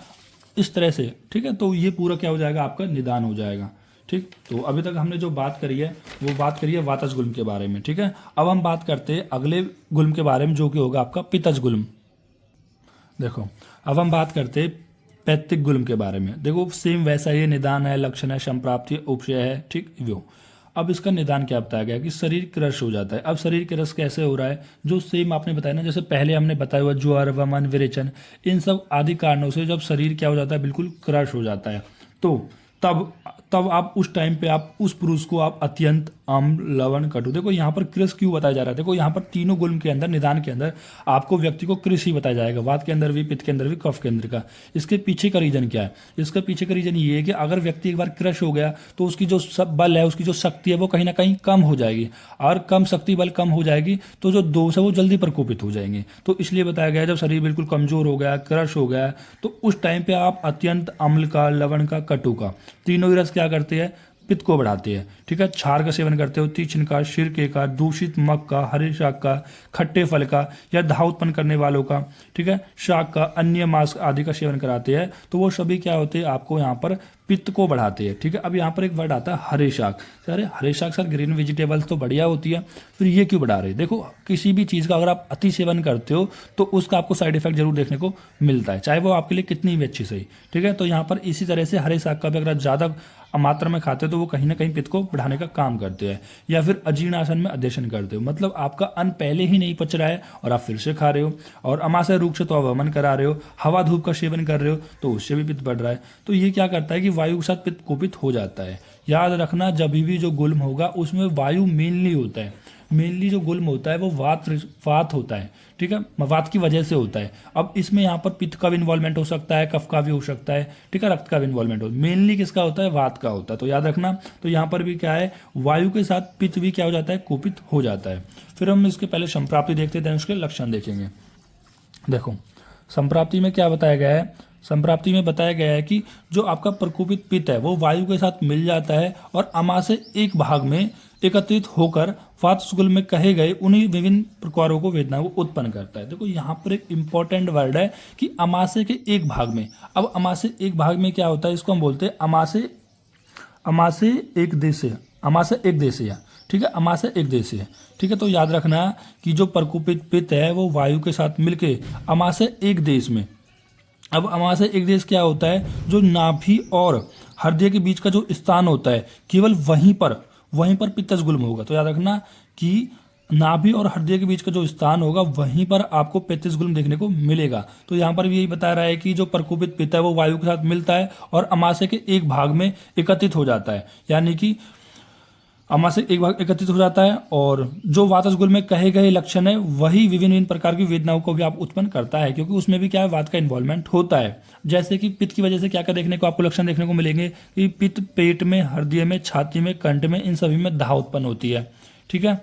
इस तरह से। ठीक है, तो ये पूरा क्या हो जाएगा, आपका निदान हो जाएगा। ठीक, तो अभी तक हमने जो बात करी है वो बात करी है वातज गुल्म के बारे में। ठीक है, अब हम बात करते हैं अगले गुल्म के बारे में जो कि होगा आपका पितज गुल्म। देखो अब हम बात करते हैं पैतृक गुल्म के बारे में। देखो सेम वैसा ही निदान है, लक्षण है, संप्राप्ति, उपशय है। ठीक, वो अब इसका निदान क्या बताया गया कि शरीर क्रश हो जाता है। अब शरीर क्रश कैसे हो रहा है, जो सेम आपने बताया ना, जैसे पहले हमने बताया हुआ ज्वर, वमन, विरेचन, इन सब आदि कारणों से जब शरीर क्या हो जाता है, बिल्कुल क्रश हो जाता है, तो तब आप उस टाइम पे आप उस पुरुष को आप अत्यंत अम्ल, लवण, कटु, देखो यहाँ पर कृष क्यों बताया जा रहा है, देखो यहाँ पर तीनों गुल्म के अंदर, निदान के अंदर आपको व्यक्ति को कृष ही बताया जाएगा, वात के अंदर भी, पित्त के अंदर भी, कफ के अंदर का। इसके पीछे का रीजन क्या है, इसके पीछे का रीजन ये है कि अगर व्यक्ति एक बार कृष हो गया तो उसकी जो सब बल है, उसकी जो शक्ति है वो कहीं ना कहीं कम हो जाएगी, और कम शक्ति बल कम हो जाएगी तो जो दोष है वो जल्दी प्रकोपित हो जाएंगे। तो इसलिए बताया गया जब शरीर बिल्कुल कमजोर हो गया, क्रश हो गया, तो उस टाइम पे आप अत्यंत अम्ल का, लवण का, कटु का, तीनों ही रस क्या करते हैं, पित्त को बढ़ाते हैं। ठीक है, क्षार का सेवन करते हो, तीक्ष्ण का, सिरके का, दूषित मग का, हरे शाक का, खट्टे फल का, या दाह उत्पन्न करने वालों का, ठीक है, शाक का, अन्य मांस आदि का सेवन कराते हैं, तो वो सभी क्या होते हैं, आपको यहाँ पर पित्त को बढ़ाते हैं। ठीक है, अब यहाँ पर एक वर्ड आता है हरे शाक। अरे हरे शाक सर ग्रीन वेजिटेबल्स तो बढ़िया होती है, फिर ये क्यों बढ़ा रहे हैं। देखो किसी भी चीज़ का अगर आप अति सेवन करते हो तो उसका आपको साइड इफेक्ट जरूर देखने को मिलता है, चाहे वो आपके लिए कितनी भी अच्छी सही। ठीक है, तो यहाँ पर इसी तरह से हरे शाक का भी अगर आप ज़्यादा मात्रा में खाते हो तो वो कहीं ना कहीं पित्त को बढ़ाने का काम करते हैं, या फिर अजीर्ण आसन में अध्यशन करते हो, मतलब आपका अन्न पहले ही नहीं पच रहा है और आप फिर से खा रहे हो, और अमाशय रूप से तो अवमन करा रहे हो, हवा धूप का सेवन कर रहे हो तो उससे भी पित्त बढ़ रहा है। तो ये क्या करता है कि वायु के साथ पित्त कुपित हो जाता है। याद रखना जब भी जो गुल्म होगा उसमें वायु मेनली होता है, मेनली जो गुल्म होता है वो वात होता है। ठीक है, वात की वजह से होता है। अब इसमें यहाँ पर पित्त का भी इन्वॉल्वमेंट हो सकता है, कफ का भी हो सकता है, ठीक है, रक्त का भी इन्वॉल्वमेंट हो, मेनली किसका होता है, वात का होता है। तो याद रखना, तो यहाँ पर भी क्या है, वायु के साथ पित्त भी क्या हो जाता है, कुपित हो जाता है। फिर हम इसके पहले संप्राप्ति देखते हैं, उसके लक्षण देखेंगे। देखो संप्राप्ति में क्या बताया गया है, संप्राप्ति में बताया गया है कि जो आपका प्रकोपित पित्त है वो वायु के साथ मिल जाता है और अमाशय एक भाग में एकत्रित होकर वातस्कुल में कहे गए उन्हीं विभिन्न प्रकारों को वेदनाओं को उत्पन्न करता है। देखो यहाँ पर एक इंपॉर्टेंट वर्ड है कि अमाशय के एक भाग में। अब अमाशय एक भाग में क्या होता है, इसको हम बोलते हैं अमाशय एक देशीय, अमाशय एक देशीय। ठीक है, अमाशय एक देशीय। ठीक है, तो याद रखना कि जो प्रकोपित पित्त है वो वायु के साथ मिलके अमाशय एक देश में। अब अमाशय एक देश क्या होता है, जो नाभि और हृदय के बीच का जो स्थान होता है केवल वहीं पर पित्तज गुल्म होगा। तो याद रखना कि नाभि और हृदय के बीच का जो स्थान होगा वहीं पर आपको पित्तज गुल्म देखने को मिलेगा। तो यहाँ पर भी यही बता रहा है कि जो प्रकोपित पित्त है वो वायु के साथ मिलता है और अमाशय के एक भाग में एकत्रित हो जाता है, यानी कि अमाशय एक भाग एकत्रित हो जाता है और जो वातज गुल्म में कहे गए लक्षण है वही विभिन्न विभिन्न प्रकार की वेदनाओं को भी आप उत्पन्न करता है, क्योंकि उसमें भी क्या है, वात का इन्वॉल्वमेंट होता है। जैसे कि पित्त की वजह से क्या क्या देखने को आपको लक्षण देखने को मिलेंगे कि पित्त पेट में, हृदय में, छाती में, कंठ में, इन सभी में दाह उत्पन्न होती है। ठीक है,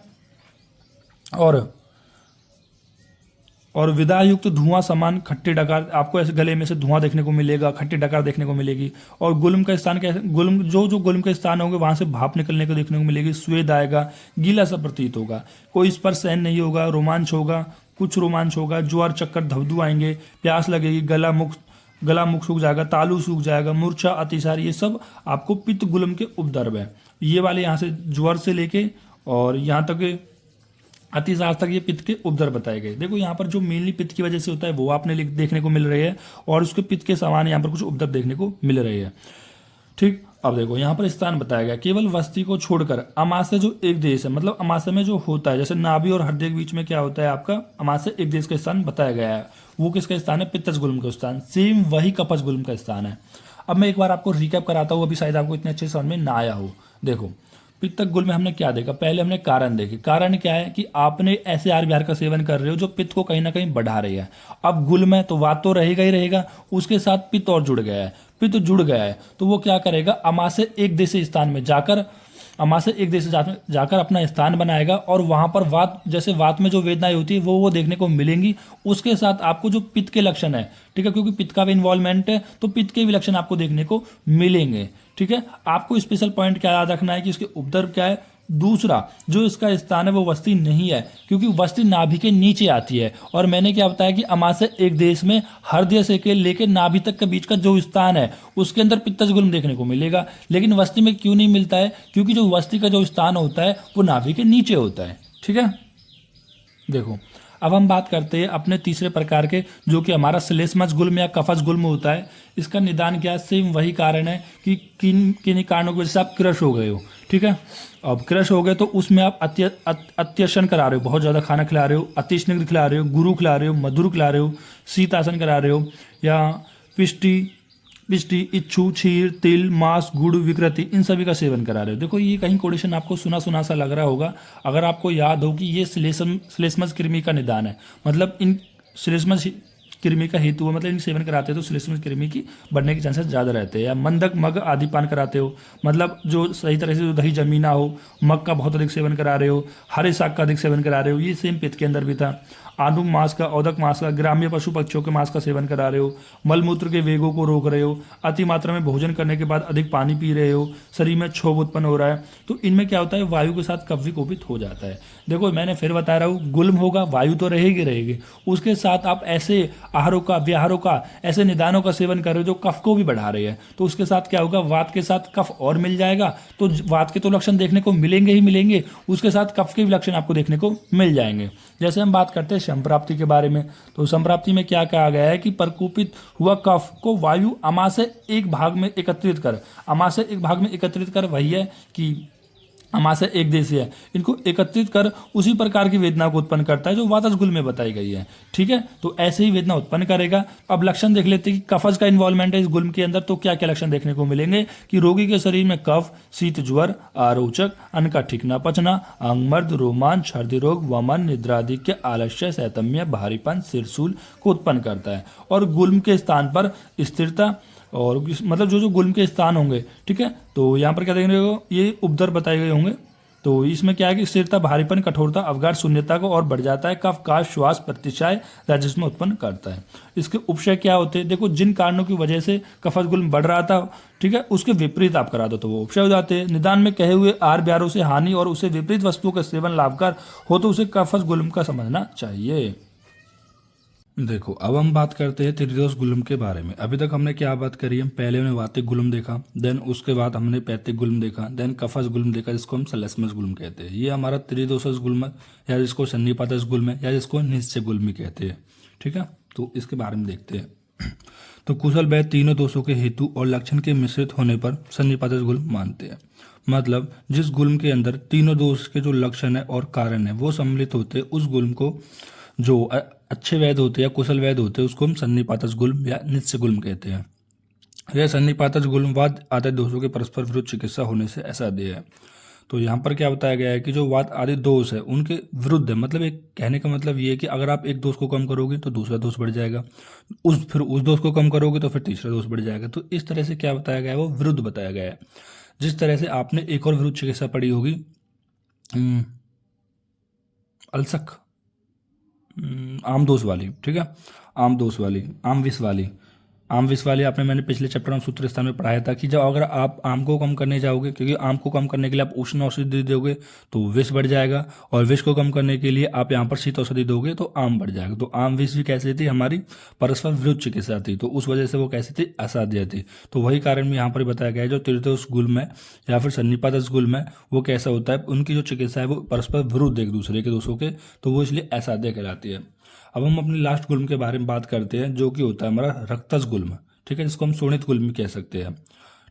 और विदा युक्त धुआं समान खट्टी डकार, आपको ऐसे गले में से धुआं देखने को मिलेगा, खट्टी डकार देखने को मिलेगी। और गुल्म का स्थान कैसे, गुल्म जो गुल्म के स्थान होंगे वहां से भाप निकलने को देखने को मिलेगी, स्वेद आएगा, गीला सा प्रतीत होगा, कोई स्पर्श सहन नहीं होगा, रोमांच होगा, कुछ रोमांच होगा, ज्वर चक्कर धबधू आएंगे, प्यास लगेगी, गला मुख सूख जाएगा, तालू सूख जाएगा, मूर्छा, अतिसार, ये सब आपको पित्त गुल्म के उपद्रव है। ये वाले यहाँ से ज्वर से लेके और यहाँ तक अतिसार तक ये पित्त के उपद्रव बताए गए। देखो यहाँ पर जो मेनली पित्त की वजह से होता है वो आपने देखने को मिल रही है, और उसके पित्त के समान यहाँ पर कुछ उपद्रव देखने को मिल रही है। ठीक, अब देखो यहाँ पर स्थान बताया गया, केवल वस्ती को छोड़कर अमाशय जो एक देश है, मतलब अमाशय में जो होता है, जैसे नाभि और हृदय के बीच में क्या होता है आपका, अमाशय एक देश का स्थान बताया गया है। वो किसका स्थान है, पित्तज गुल्म का स्थान, सेम वही कपज गुल्म का स्थान है। अब मैं एक बार आपको रिकैप कराता हूँ, अभी शायद आपको इतने अच्छे समझ में ना आया हो। देखो पित्त गुल्म में हमने क्या देखा, पहले हमने कारण देखे। कारण क्या है कि आपने ऐसे आहार विहार का सेवन कर रहे हो जो पित्त को कहीं ना कहीं बढ़ा रही है। अब गुल्म है तो वात तो रहेगा ही रहेगा, उसके साथ पित्त और जुड़ गया है, पित्त जुड़ गया है तो वो क्या करेगा, अमाशय एक देशी स्थान में जाकर, अमाशय एक देश जाकर अपना स्थान बनाएगा, और वहां पर वात, जैसे वात में जो वेदनाएं होती है वो देखने को मिलेंगी। उसके साथ आपको जो पित्त के लक्षण है, ठीक है, क्योंकि पित्त का भी इन्वॉल्वमेंट है तो पित्त के भी लक्षण आपको देखने को मिलेंगे। ठीक है, आपको स्पेशल पॉइंट क्या याद रखना है कि इसके उपद्रव क्या है। दूसरा जो इसका स्थान है वो वस्ती नहीं है, क्योंकि वस्ती नाभि के नीचे आती है, और मैंने क्या बताया कि अमाशय एक देश में हृदय से के लेकर नाभि तक के बीच का जो स्थान है उसके अंदर पित्तज गुल्म देखने को मिलेगा। लेकिन वस्ती में क्यों नहीं मिलता है, क्योंकि जो वस्ती का जो स्थान होता है वो नाभि के नीचे होता है। ठीक है, देखो अब हम बात करते हैं अपने तीसरे प्रकार के, जो कि हमारा श्लेष्मज गुल्म या कफज गुल्म होता है। इसका निदान क्या है, सेम वही कारण है कि किन कारणों की वजह से आप क्रश हो गए हो। ठीक है, अब क्रश हो गए तो उसमें आप अत्यशन करा रहे हो, बहुत ज़्यादा खाना खिला रहे हो, अतिस्निग्ध खिला रहे हो, गुरु खिला रहे हो, मधुर खिला रहे हो, शीतासन करा रहे हो, या पिष्टि, इच्छु, क्षीर, तिल, मांस, गुड़, विकृति, इन सभी का सेवन करा रहे हो। देखो ये कहीं कोडिशन आपको सुना सुना सा लग रहा होगा, अगर आपको याद हो कि ये श्लेष्मज कृमि का निदान है, मतलब इन श्लेष्मज कृमि का हेतु है, मतलब इन सेवन कराते हो तो श्लेष्मज कृमि की बढ़ने के चांसेस ज़्यादा रहते हैं। या मंदक मग आदि पान कराते हो, मतलब जो सही तरह से जो दही जमी ना हो, मग का बहुत अधिक सेवन करा रहे हो, हरे साग का अधिक सेवन करा रहे हो, ये सेम पित्त के अंदर भी था। आनुक मांस का, औदक मांस का, ग्राम्य पशु पक्षियों के मांस का सेवन करा रहे हो, मलमूत्र के वेगों को रोक रहे हो, अति मात्रा में भोजन करने के बाद अधिक पानी पी रहे हो, शरीर में क्षोभ उत्पन्न हो रहा है, तो इनमें क्या होता है, वायु के साथ कफ विकोपित हो जाता है। देखो मैंने फिर बता रहा हूँ, गुल्म होगा, वायु तो रहेगी, उसके साथ आप ऐसे आहारों का, व्याहारों का, ऐसे निदानों का सेवन कर रहे हो जो कफ को भी बढ़ा रहे हैं, तो उसके साथ क्या होगा, वात के साथ कफ और मिल जाएगा, तो वात के तो लक्षण देखने को मिलेंगे ही मिलेंगे, उसके साथ कफ के भी लक्षण आपको देखने को मिल जाएंगे। जैसे हम बात करते हैं संप्राप्ति के बारे में, तो संप्राप्ति में क्या कहा गया है कि प्रकोपित हुआ कफ को वायु अमाशय एक भाग में एकत्रित कर, अमाशय एक भाग में एकत्रित कर, वही है कि अमाशय एक देशी है, इनको एकत्रित कर उसी प्रकार की वेदना को उत्पन्न करता है जो वातज गुल्म में बताई गई है। ठीक है, तो ऐसे ही वेदना उत्पन्न करेगा। अब लक्षण देख लेते हैं कि कफज का इन्वॉल्वमेंट है इस गुल्म के अंदर, तो क्या क्या लक्षण देखने को मिलेंगे कि रोगी के शरीर में कफ, शीत, ज्वर, आरोचक, अन्न का ठीक न पचना, अंगमर्द, रोमांच, हृदय रोग, वमन, निद्रा आदि के आलस्य, शैतम्य, भारीपन, सिरसूल को उत्पन्न करता है। और गुल्म के स्थान पर स्थिरता, और मतलब जो गुल्म के स्थान होंगे, ठीक है, तो यहाँ पर क्या देखेंगे, ये उपद्रव बताए गए होंगे, तो इसमें क्या है कि स्थिरता, भारीपन, कठोरता, अवगाढ़, शून्यता को और बढ़ जाता है। कफ, काश, श्वास, प्रतिशाय राजस्व में उत्पन्न करता है। इसके उपशय क्या होते हैं, देखो जिन कारणों की वजह से कफज गुल्म बढ़ रहा था, ठीक है, उसके विपरीत आप करा दो तो वो उपशय हो जाते हैं। निदान में कहे हुए आहार विहारों से हानि और उसे विपरीत वस्तुओं का सेवन लाभकार हो तो उसे कफज गुल्म का समझना चाहिए। देखो अब हम बात करते हैं त्रिदोष गुल्म के बारे में। अभी तक हमने क्या बात करी है, पहले हमने वातिक गुल्म देखा, देन उसके बाद हमने पैतिक गुल्म देखा, देन कफज गुल्म देखा जिसको हम श्लेष्मज गुल्म कहते हैं। ये हमारा त्रिदोषज गुल्म या जिसको सन्निपातज गुल्म या जिसको निश्चय गुल्म कहते हैं। ठीक है, तो इसके बारे में देखते हैं। तो कुशल वैद्य तीनों दोषों के हेतु और लक्षण के मिश्रित होने पर सन्निपातज गुल्म मानते हैं। मतलब जिस गुल्म के अंदर तीनों दोष के जो लक्षण है और कारण है वो सम्मिलित होते हैं, उस गुल्म को जो अच्छे वैद्य होते हैं या कुशल वैद्य होते हैं उसको हम सन्निपातज गुल्म या निश्चय गुल्म कहते हैं। यह सन्निपातज गुल्म वाद आदि दोषों के परस्पर विरुद्ध चिकित्सा होने से ऐसा देह है। तो यहाँ पर क्या बताया गया है कि जो वात आदि दोष है उनके विरुद्ध है। मतलब एक कहने का मतलब ये है कि अगर आप एक दोष को कम करोगे तो दूसरा दोष बढ़ जाएगा, फिर उस दोष को कम करोगे तो फिर तीसरा दोष बढ़ जाएगा। तो इस तरह से क्या बताया गया है, वो विरुद्ध बताया गया है। जिस तरह से आपने एक और विरुद्ध चिकित्सा पढ़ी होगी, अलसक, आम दोष वाली, ठीक है, आम दोष वाली, आम विष वाली, आम विष वाली आपने मैंने पिछले चैप्टर में सूत्र स्थान में पढ़ाया था कि जब अगर आप आम को कम करने जाओगे, क्योंकि आम को कम करने के लिए आप उष्ण औषधि दोगे तो विष बढ़ जाएगा, और विष को कम करने के लिए आप यहाँ पर शीत औषधि दोगे तो आम बढ़ जाएगा। तो आम विष भी कैसे थी, हमारी परस्पर विरुद्ध चिकित्सा थी, तो उस वजह से वो कैसी थी, असाध्य थी। तो वही कारण में यहाँ पर बताया गया है जो त्रिदोष गुल्म है या फिर सन्निपात गुल्म है वो कैसा होता है, उनकी जो चिकित्सा है वो परस्पर विरुद्ध एक दूसरे के दोषों के, तो वो इसलिए असाध्य कहलाती है। अब हम अपने लास्ट गुल्म के बारे में बात करते हैं जो कि होता है हमारा रक्तज गुल्म, ठीक है, जिसको हम शोणित गुल्म भी कह सकते हैं।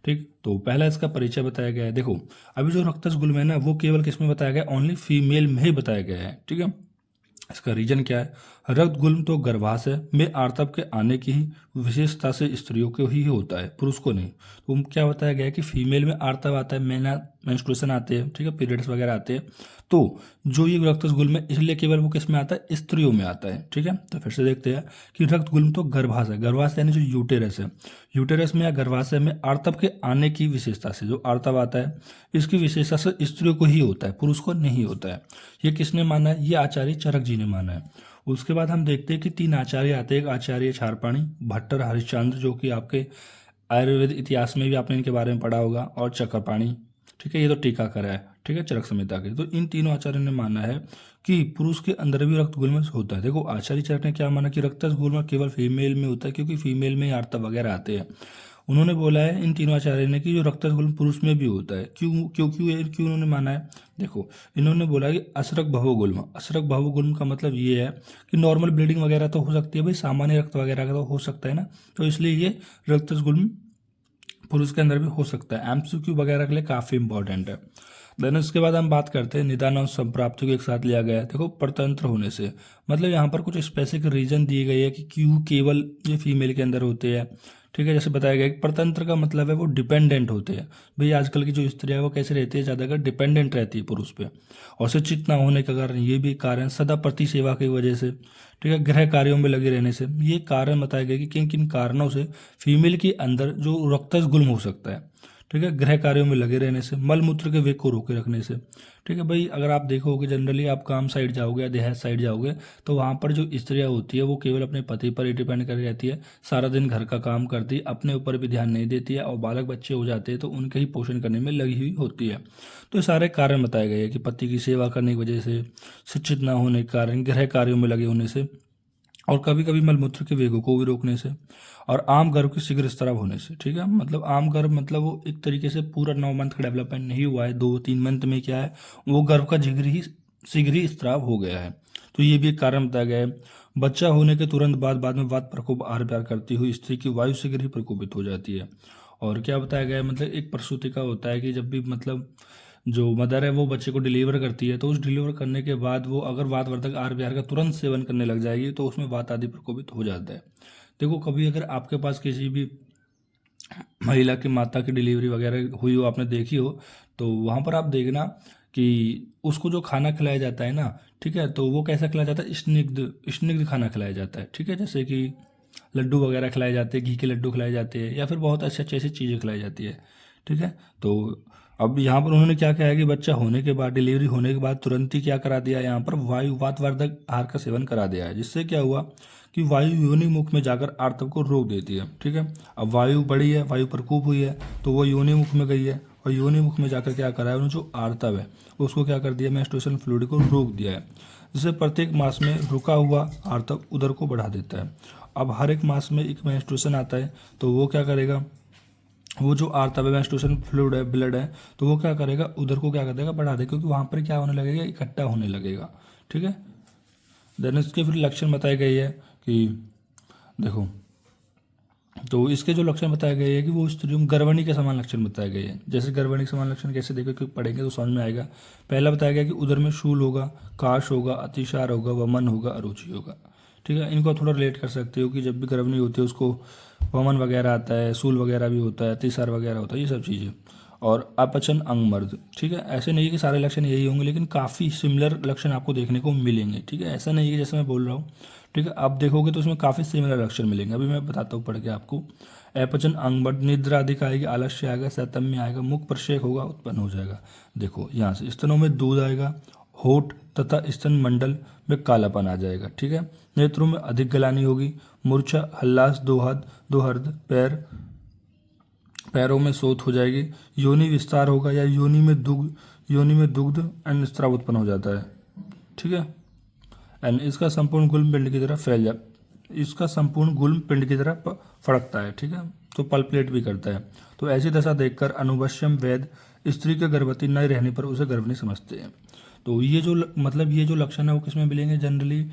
ठीक, तो पहला इसका परिचय बताया गया है। देखो अभी जो रक्तज गुल्म है ना वो केवल किसमें बताया गया है, ओनली फीमेल में ही बताया गया है, ठीक है। इसका रीजन क्या है, रक्त गुल्म तो गर्भाशय में आर्तव के आने की ही विशेषता से स्त्रियों को ही होता है, पुरुष को नहीं। तो क्या बताया गया है कि फीमेल में आर्तव आता है, मेंस्ट्रुएशन आते हैं, ठीक है, पीरियड्स वगैरह आते हैं। तो जो ये रक्त गुल्म है इसलिए केवल वो किस में आता है, स्त्रियों में आता है, ठीक है। तो फिर से देखते हैं कि रक्त गुल्म तो गर्भाशय, गर्भाशय यानी जो यूटेरस है, यूटेरस में या गर्भाशय में आर्तव के आने की विशेषता से, जो आर्तव आता है इसकी विशेषता से स्त्रियों को ही होता है, पुरुष को नहीं होता है। ये किसने माना है, ये आचार्य चरक जी ने माना है। उसके बाद हम देखते हैं कि 3 आचार्य आते हैं, एक आचार्य क्षारपाणी, भट्टर हरिश्चंद्र जो कि आपके आयुर्वेद इतिहास में भी आपने इनके बारे में पढ़ा होगा, और चक्रपाणी, ठीक है, ये तो टीकाकर है, ठीक है, चरक संहिता के। तो इन तीनों आचार्यों ने माना है कि पुरुष के अंदर भी रक्त गुल्म होता है। देखो आचार्य चरक ने क्या माना कि रक्त गुल्म केवल फीमेल में होता है क्योंकि फीमेल में आर्तव वगैरह आते हैं। उन्होंने बोला है इन तीनों आचार्य ने कि जो रक्त गुल्म पुरुष में भी होता है। क्यों उन्होंने माना है, देखो इन्होंने बोला कि असरक भवगुल्म, असरक भवगुल्म का मतलब ये है कि नॉर्मल ब्लीडिंग वगैरह तो हो सकती है भाई, सामान्य रक्त वगैरह का तो हो सकता है ना, तो इसलिए ये रक्त गुल्म पुरुष के अंदर भी हो सकता है। एमसीक्यू वगैरह के लिए काफ़ी इंपॉर्टेंट है। देन उसके बाद हम बात करते हैं निदान और संप्राप्ति को एक साथ लिया गया है। देखो परतंत्र होने से मतलब यहाँ पर कुछ स्पेसिफिक रीजन दिए गए हैं कि क्यों केवल ये फीमेल के अंदर होते हैं, ठीक है। जैसे बताया गया कि परतंत्र का मतलब है वो डिपेंडेंट होते हैं। भाई आजकल की जो स्त्रियाँ वो कैसे रहती है, ज़्यादातर डिपेंडेंट रहती है पुरुष पे, और शिक्षित ना होने का कारण ये भी कारण, सदा प्रति सेवा की वजह से, ठीक है, गृह कार्यों में लगे रहने से, ये कारण बताया गया कि किन किन कारणों से फीमेल के अंदर जो रक्तज गुल्म हो सकता है, ठीक है, गृह कार्यों में लगे रहने से, मल मूत्र के वेग को रोके रखने से, ठीक है। भाई अगर आप देखोगे जनरली आप काम साइड जाओगे या देहात साइड जाओगे तो वहाँ पर जो स्त्रियाँ होती है वो केवल अपने पति पर ही डिपेंड कर रहती है, सारा दिन घर का काम करती है, अपने ऊपर भी ध्यान नहीं देती है, और बालक बच्चे हो जाते हैं तो उनके ही पोषण करने में लगी हुई होती है। तो ये सारे कारण बताए गए हैं कि पति की सेवा करने की वजह से, शिक्षित ना होने के कारण, गृह कार्यों में लगे होने से, और कभी कभी मलमूत्र के वेगों को भी रोकने से, और आम गर्भ की शीघ्र स्त्राव होने से, ठीक है। मतलब आम गर्भ मतलब वो एक तरीके से पूरा 9 मंथ का डेवलपमेंट नहीं हुआ है, 2-3 मंथ में क्या है वो गर्भ का शीघ्र ही स्त्राव हो गया है, तो ये भी एक कारण बताया गया है। बच्चा होने के तुरंत बाद में वात प्रकोप आर प्यार करती हुई स्त्री की वायु शीघ्र ही प्रकोपित हो जाती है। और क्या बताया गया है, मतलब एक प्रसूति का होता है कि जब भी मतलब जो मदर है वो बच्चे को डिलीवर करती है तो उस डिलीवर करने के बाद वो अगर वातवर्धक आहार विहार का तुरंत सेवन करने लग जाएगी तो उसमें वात आदि प्रकोपित हो जाता है। देखो कभी अगर आपके पास किसी भी महिला की माता की डिलीवरी वगैरह हुई हो, आपने देखी हो, तो वहाँ पर आप देखना कि उसको जो खाना खिलाया जाता है ना, ठीक है, तो वो कैसा खिलाया जाता है, स्निग्ध खाना खिलाया जाता है, ठीक है। जैसे कि लड्डू वगैरह खिलाए जाते हैं, घी के लड्डू खिलाए जाते हैं, या फिर बहुत अच्छी अच्छी ऐसी चीज़ें खिलाई जाती है, ठीक है। तो अब यहाँ पर उन्होंने क्या कहा है कि बच्चा होने के बाद, डिलीवरी होने के बाद तुरंत ही क्या करा दिया, यहाँ पर वातवर्धक आहार का सेवन करा दिया है, जिससे क्या हुआ कि वायु योनि मुख में जाकर आर्तव को रोक देती है, ठीक है। अब वायु बढ़ी है, वायु प्रकोप हुई है तो वो योनि मुख में गई है, और योनि मुख में जाकर क्या करा है उन्होंने, जो आर्तव है उसको क्या कर दिया, मेंस्ट्रुएशन फ्लूइड को रोक दिया है, जिससे प्रत्येक मास में रुका हुआ आर्तव उदर को बढ़ा देता है। अब हर एक मास में एक मेंस्ट्रुएशन आता है तो वो क्या करेगा, वो जो आर्तव है, मेंस्ट्रुएशन फ्लूइड है, ब्लड है, तो वो क्या करेगा, उधर को क्या कर देगा, बढ़ा देगा, क्योंकि वहाँ पर क्या होने लगेगा, इकट्ठा होने लगेगा, ठीक है। देन इसके फिर लक्षण बताए गए हैं कि देखो, तो इसके जो लक्षण बताए गए हैं कि वो स्त्रियों में गर्भणी के समान लक्षण बताए गए हैं। जैसे गर्भणी के समान लक्षण कैसे देखो, क्योंकि पढ़ेंगे तो समझ में आएगा। पहला बताया गया कि उधर में शूल होगा, काश होगा, अतिसार होगा, वमन होगा, अरुचि होगा, ठीक है। इनको थोड़ा रिलेट कर सकते हो कि जब भी गर्भणी होती है उसको वमन वगैरह आता है, शूल वगैरह भी होता है, अतिसार वगैरह होता है, ये सब चीज़ें। और अपचन अंगमर्द। ठीक है, ऐसे नहीं है कि सारे लक्षण यही होंगे, लेकिन काफ़ी सिमिलर लक्षण आपको देखने को मिलेंगे। ठीक है, ऐसा नहीं है कि जैसे मैं बोल रहा हूँ। ठीक है, आप देखोगे तो उसमें काफ़ी सिमिलर लक्षण मिलेंगे। अभी मैं बताता हूँ पढ़ के आपको। अपचन अंगमर्द, निद्रा अधिक आएगी, आलस्य आएगा, शैतम्य आएगा, मुख प्रक्षेप होगा, उत्पन्न हो जाएगा। देखो यहाँ से स्तनों में दूध आएगा, होठ तथा स्तन मंडल में कालापन आ जाएगा। ठीक है, नेत्रों में अधिक गलानी होगी, मूर्छा, हल्लास, दोहर्द, पैरों में सोत हो जाएगी, योनि विस्तार होगा या योनि में दुग्ध एंड स्राव उत्पन्न हो जाता है। ठीक है, एंड इसका संपूर्ण गुल्म पिंड की तरह फैल जा इसका संपूर्ण गुल्म पिंड की तरह फड़कता है। ठीक है, तो पल्पलेट भी करता है। तो ऐसी दशा देखकर अनुवश्यम वैद्य स्त्री के गर्भवती न रहने पर उसे गर्भ नहीं समझते हैं। तो ये जो मतलब ये जो लक्षण है वो किसमें मिलेंगे जनरली?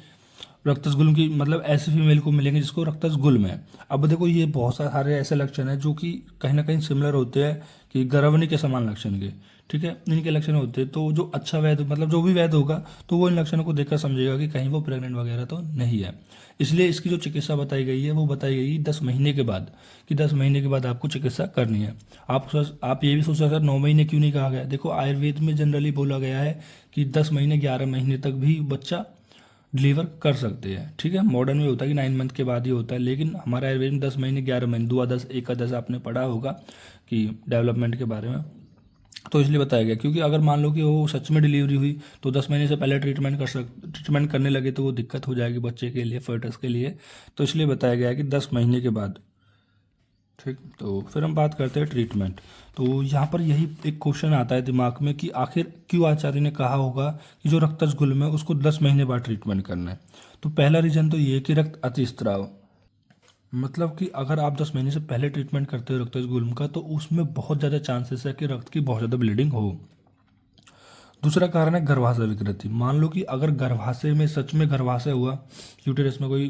रक्तस गुल्म की, मतलब ऐसे फीमेल को मिलेंगे जिसको रक्तस गुल्म है। अब देखो ये बहुत सारे ऐसे लक्षण हैं जो कि कहीं ना कहीं सिमिलर होते हैं कि गर्भवती के समान लक्षण के। ठीक है, इनके लक्षण होते हैं। तो जो अच्छा वैद्य, मतलब जो भी वैद्य होगा, तो वो इन लक्षणों को देखकर समझेगा कि कहीं वो प्रेग्नेंट वगैरह तो नहीं है। इसलिए इसकी जो चिकित्सा बताई गई है वो बताई गई 10 महीने के बाद, कि 10 महीने के बाद आपको चिकित्सा करनी है। आप ये भी सोच सकते हैं 9 महीने क्यों नहीं कहा गया? देखो आयुर्वेद में जनरली बोला गया है कि 10 महीने 11 महीने तक भी बच्चा डिलीवर कर सकते हैं। ठीक है, मॉडर्न में होता है कि 9 मंथ के बाद ही होता है, लेकिन हमारा आयुर्वेद में 10 महीने 11 महीने, 2 10 1 10 आपने पढ़ा होगा कि डेवलपमेंट के बारे में। तो इसलिए बताया गया, क्योंकि अगर मान लो कि वो सच में डिलीवरी हुई तो 10 महीने से पहले ट्रीटमेंट करने लगे तो वो दिक्कत हो जाएगी बच्चे के लिए, फर्टस के लिए। तो इसलिए बताया गया है कि 10 महीने के बाद। ठीक, तो फिर हम बात करते हैं ट्रीटमेंट। तो यहाँ पर यही एक क्वेश्चन आता है दिमाग में कि आखिर क्यों आचार्य ने कहा होगा कि जो रक्तज गुल्म है उसको 10 महीने बाद ट्रीटमेंट करना है? तो पहला रीजन तो ये है कि रक्त अतिस्राव, मतलब कि अगर आप 10 महीने से पहले ट्रीटमेंट करते हो रक्तज गुल्म का तो उसमें बहुत ज़्यादा चांसेस है कि रक्त की बहुत ज़्यादा ब्लीडिंग हो। दूसरा कारण है गर्भाशय विकृति। मान लो कि अगर गर्भाशय में सच में गर्भाशय हुआ, यूटेरस में कोई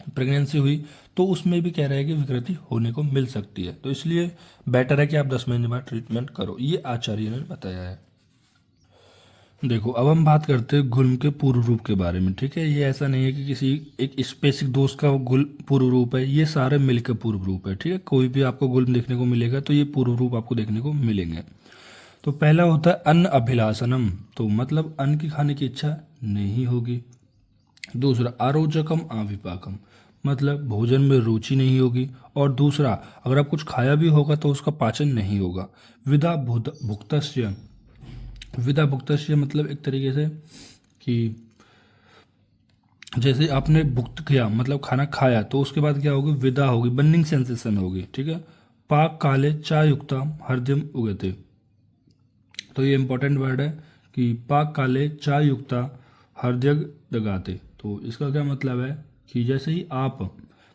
प्रेगनेंसी हुई, तो उसमें भी कह रहा है कि विकृति होने को मिल सकती है। तो इसलिए बेटर है कि आप 10 महीने बाद ट्रीटमेंट करो, ये आचार्य ने बताया है। देखो अब हम बात करते हैं गुल्म के पूर्व रूप के बारे में। ठीक है, ये ऐसा नहीं है कि किसी एक स्पेसिफिक दोष का गुल्म पूर्व रूप है, ये सारे मिलकर पूर्व रूप है। ठीक है, कोई भी आपको गुल्म देखने को मिलेगा तो ये पूर्व रूप आपको देखने को मिलेंगे। तो पहला होता है अन्न अभिलाषणम, तो मतलब अन्न की खाने की इच्छा नहीं होगी। दूसरा अरोचकम अविपाकम, मतलब भोजन में रुचि नहीं होगी। और दूसरा, अगर आप कुछ खाया भी होगा तो उसका पाचन नहीं होगा। विदा भुक्तस्य, विदा भुक्तस्य मतलब एक तरीके से कि जैसे आपने भुक्त किया, मतलब खाना खाया, तो उसके बाद क्या होगी? विदा होगी, बर्निंग सेंसेशन होगी। ठीक है, पाक काले चाय युक्ता हृदय उगते, तो ये इंपॉर्टेंट वर्ड है कि पाक काले चाय युक्ता हृदय दगाते। तो इसका क्या मतलब है कि जैसे ही आप,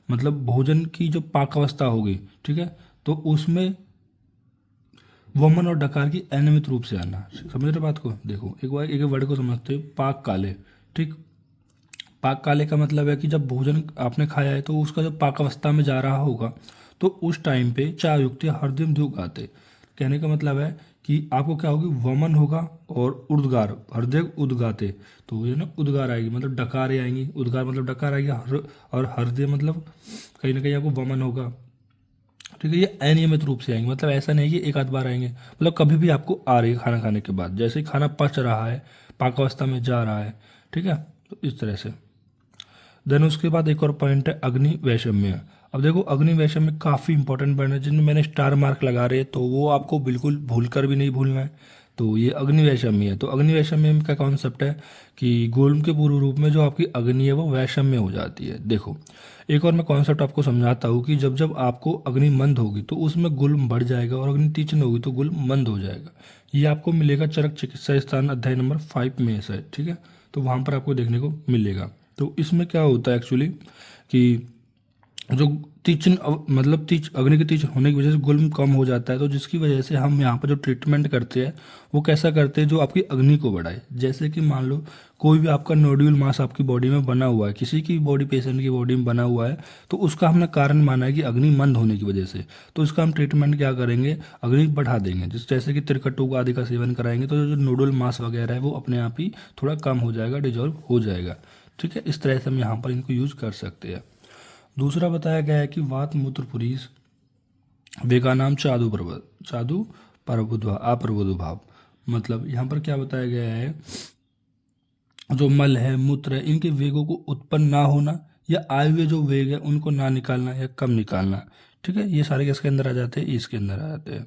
मतलब भोजन की जो पाक अवस्था होगी, ठीक है, तो उसमें वमन और डकार की अनियमित रूप से आना। समझ रहे बात को? देखो एक बार एक वर्ड को समझते हैं, पाक काले। ठीक, पाक काले का मतलब है कि जब भोजन आपने खाया है तो उसका जब पाक अवस्था में जा रहा होगा तो उस टाइम पे चाय युक्त हृदय दुख आते। कहने का मतलब है कि आपको क्या होगी? वमन होगा और उद्गार, हृदय उद्गाते। तो ये ना उद्गार आएगी, मतलब डकारें आएंगी, उद्गार मतलब डकार आएगी, और हृदय मतलब कहीं ना कहीं आपको वमन होगा। ठीक है, ये अनियमित रूप से आएंगे, मतलब ऐसा नहीं कि एक आध बार आएंगे, मतलब कभी भी आपको आ रही है खाना खाने के बाद, जैसे ही खाना पच रहा है, पाकावस्था में जा रहा है। ठीक है, तो इस तरह से। देन उसके बाद एक और पॉइंट है अग्नि वैषम्य। अब देखो अग्नि वैषम्य काफ़ी इंपॉर्टेंट पॉइंट है, जिनमें मैंने स्टार मार्क लगा रहे, तो वो आपको बिल्कुल भूल कर भी नहीं भूलना है। तो ये अग्नि वैषम्य है। तो अग्नि वैषम्य का कॉन्सेप्ट है कि गुल्म के पूर्व रूप में जो आपकी अग्नि है वो वैषम्य हो जाती है। देखो एक और मैं कॉन्सेप्ट आपको समझाता हूँ कि जब जब आपको अग्नि मंद होगी तो उसमें गुल्म बढ़ जाएगा, और अग्नि तीक्ष्ण होगी तो गुल्म मंद हो जाएगा। ये आपको मिलेगा चरक चिकित्सा स्थान अध्याय नंबर 5 में है। ठीक है, तो वहाँ पर आपको देखने को मिलेगा। तो इसमें क्या होता है एक्चुअली कि जो तीक्ष्ण मतलब अग्नि के तीक्ष्ण होने की वजह से गुल्म कम हो जाता है, तो जिसकी वजह से हम यहाँ पर जो ट्रीटमेंट करते हैं वो कैसा करते हैं, जो आपकी अग्नि को बढ़ाए। जैसे कि मान लो कोई भी आपका नोड्यूल मास आपकी बॉडी में बना हुआ है, किसी की बॉडी, पेशेंट की बॉडी में बना हुआ है, तो उसका हमने कारण माना है कि अग्नि मंद होने की वजह से। तो इसका हम ट्रीटमेंट क्या करेंगे? अग्नि बढ़ा देंगे, जैसे कि त्रिकटुक आदि का सेवन कराएंगे तो जो नोडुल मास वगैरह है वो अपने आप ही थोड़ा कम हो जाएगा, डिजॉल्व हो जाएगा। ठीक है, इस तरह से हम यहाँ पर इनको यूज कर सकते हैं। दूसरा बताया गया है कि वात मूत्र पुरीस वेगा नाम चादु अप्रबुद्ध भाव मतलब यहाँ पर क्या बताया गया है, जो मल है, मूत्र है, इनके वेगों को उत्पन्न ना होना या आए हुए जो वेग है उनको ना निकालना या कम निकालना। ठीक है, ये सारे किसके अंदर आ जाते हैं, इसके अंदर आ जाते हैं।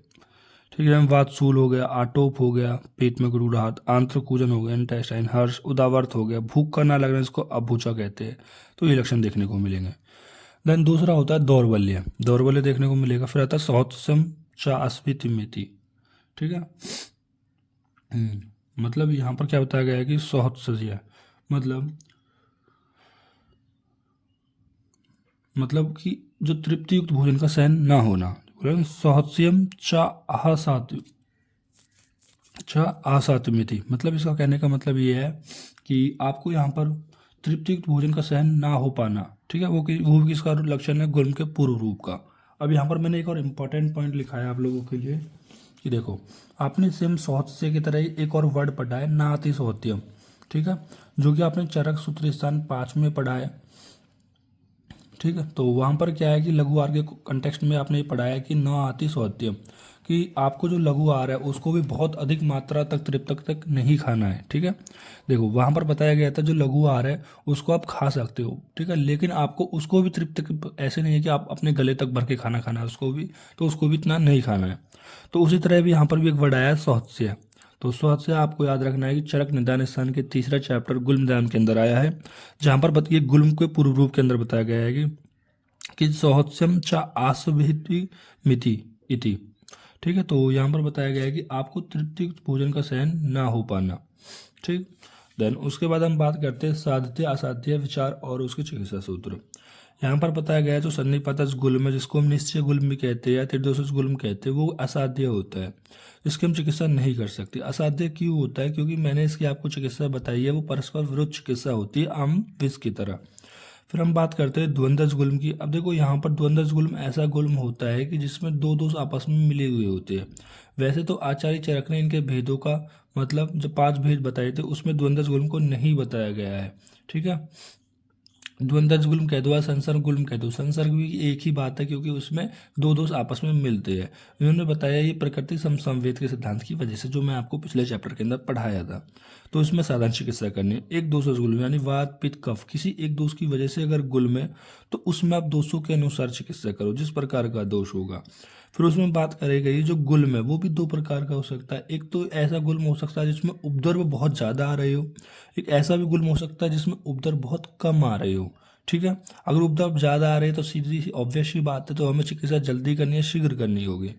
ठीक है, वातसूल हो गया, आटोप हो गया, पेट में गुड़गुड़ाहट, आंत्रकूजन हो गया, इंटेस्टाइन, हर्ष, उदावर्त हो गया, भूख का ना लगना, इसको अबूचा कहते हैं। तो ये लक्षण देखने को मिलेंगे। देन दूसरा होता है दौर्बल्य, दौर्बल्य देखने को मिलेगा। फिर आता है सौत्सम चा अस्मिति। ठीक है, मतलब यहाँ पर क्या बताया गया है कि सौत्सर्य मतलब कि जो तृप्तियुक्त भोजन का सहन ना होना, सौत्स्यम चा आसात्मिति, मतलब इसका कहने का मतलब ये है कि आपको यहाँ पर तृप्तियुक्त भोजन का सहन ना हो पाना। ठीक है, वो भी किसका लक्षण है, गुल्म के पूर्व रूप का। अब यहाँ पर मैंने एक और इम्पॉर्टेंट पॉइंट लिखा है आप लोगों के लिए कि देखो, आपने सेम सौत्स्य की तरह ही एक और वर्ड पढ़ा है, नाति सौत्यम। ठीक है, जो कि आपने चरक सूत्र स्थान 5 में पढ़ा है। ठीक है, तो वहाँ पर क्या है कि लघु आहार के कंटेक्स्ट में आपने ये पढ़ाया कि न आति सौत्यम, कि आपको जो लघु आहार है उसको भी बहुत अधिक मात्रा तक तृप्त तक नहीं खाना है। ठीक है, देखो वहाँ पर बताया गया था जो लघु आहार है उसको आप खा सकते हो। ठीक है, लेकिन आपको उसको भी तृप्त, ऐसे नहीं है कि आप अपने गले तक भर के खाना खाना है उसको भी, तो उसको भी इतना नहीं खाना है। तो उसी तरह भी यहाँ पर भी एक वर्ड आया है सौत्स्य। तो सौत्स्य आपको याद रखना है कि चरक निदान स्थान के तीसरा चैप्टर गुल्म निदान के अंदर आया है, जहाँ पर ये गुल्म के पूर्व रूप के अंदर बताया गया है कि सौत्स्यम चा आसभिति मिति इति। ठीक है, तो यहाँ पर बताया गया है कि आपको तृप्तियुक्त भोजन का सहन ना हो पाना। ठीक, देन उसके बाद हम बात करते हैं साध्य असाध्य विचार और उसके चिकित्सा सूत्र। यहाँ पर बताया गया है जो सन्निपातज गुल्म है, जिसको हम निश्चय गुल्म भी कहते हैं या त्रिदोषज गुल्म कहते हैं, वो असाध्य होता है, इसकी हम चिकित्सा नहीं कर सकते। असाध्य क्यों होता है, क्योंकि मैंने इसकी आपको चिकित्सा बताई है, वो परस्पर विरुद्ध चिकित्सा होती है, आम विष की तरह। फिर हम बात करते हैं द्वंद्वज गुल्म की। अब देखो यहाँ पर द्वंद्वज गुल्म ऐसा गुल्म होता है कि जिसमें दो दोष आपस में मिले हुए होते हैं। वैसे तो आचार्य चरक ने इनके भेदों का मतलब जो 5 भेद बताए थे उसमें द्वंद्वज गुल्म को नहीं बताया गया है। ठीक है, द्वंद्वज गुल्म कह दो या संसर्ग गुल्म कह दो, संसर्ग भी एक ही बात है क्योंकि उसमें दो दोष आपस में मिलते हैं। इन्होंने बताया ये प्रकृति समसंवेद के सिद्धांत की वजह से, जो मैं आपको पिछले चैप्टर के अंदर पढ़ाया था। तो इसमें साधारण चिकित्सा करनी है। एक दोषज गुल्म यानी वात पित्त कफ, किसी एक दोष की वजह से अगर गुल्म है तो उसमें आप दोषों के अनुसार चिकित्सा करो जिस प्रकार का दोष होगा। फिर उसमें बात करी गई जो गुल्म है वो भी 2 प्रकार का हो सकता है। एक तो ऐसा गुल्म हो सकता है जिसमें उपद्रव बहुत ज़्यादा आ रहे हो, एक ऐसा भी गुल्म हो सकता है जिसमें उपद्रव बहुत कम आ रहे हो। ठीक है, अगर उपद्रव ज़्यादा आ रहे हैं तो सीधी ऑब्वियस ही बात है, तो हमें चिकित्सा जल्दी करनी है, शीघ्र करनी होगी।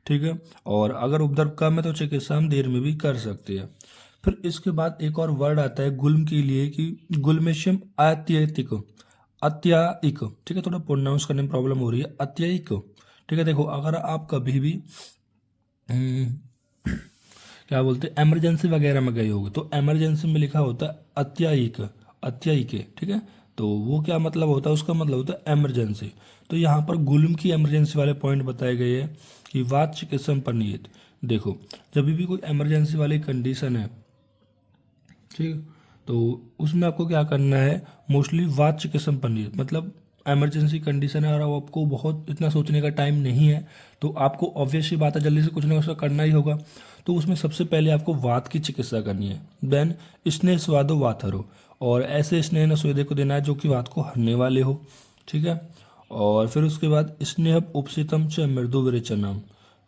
ठीक है, और अगर उपद्रव कम है तो चिकित्सा हम देर में भी कर सकते हैं। फिर इसके बाद एक और वर्ड आता है गुल्म के लिए कि गुल्मेशियम अत्ययिक, अत्यायिक। ठीक है, थोड़ा प्रोनाउंस करने में प्रॉब्लम हो रही है, अत्यायिक। ठीक है, देखो अगर आप कभी भी क्या बोलते हैं इमरजेंसी वगैरह में गए होगे तो इमरजेंसी में लिखा होता है अत्यायिक, अत्यायिक। ठीक है, तो वो क्या मतलब होता है, उसका मतलब होता है इमरजेंसी। तो यहाँ पर गुल्म की इमरजेंसी वाले पॉइंट बताए गए हैं कि वात चिकित्सा परनीयत। देखो जब भी कोई इमरजेंसी वाली कंडीशन है, ठीक, तो उसमें आपको क्या करना है, मोस्टली वात चिकित्सा परनीयत, मतलब इमरजेंसी कंडीशन है और आपको बहुत इतना सोचने का टाइम नहीं है, तो आपको ऑब्वियस ही बात है जल्दी से कुछ ना कुछ करना ही होगा। तो उसमें सबसे पहले आपको वात की चिकित्सा करनी है। देन स्नेह स्वादो वाथरो, और ऐसे स्नेह न स्वेदे को देना है जो कि वात को हरने वाले हो। ठीक है, और फिर उसके बाद स्नेह उपसितम च मृदु विरेचनम,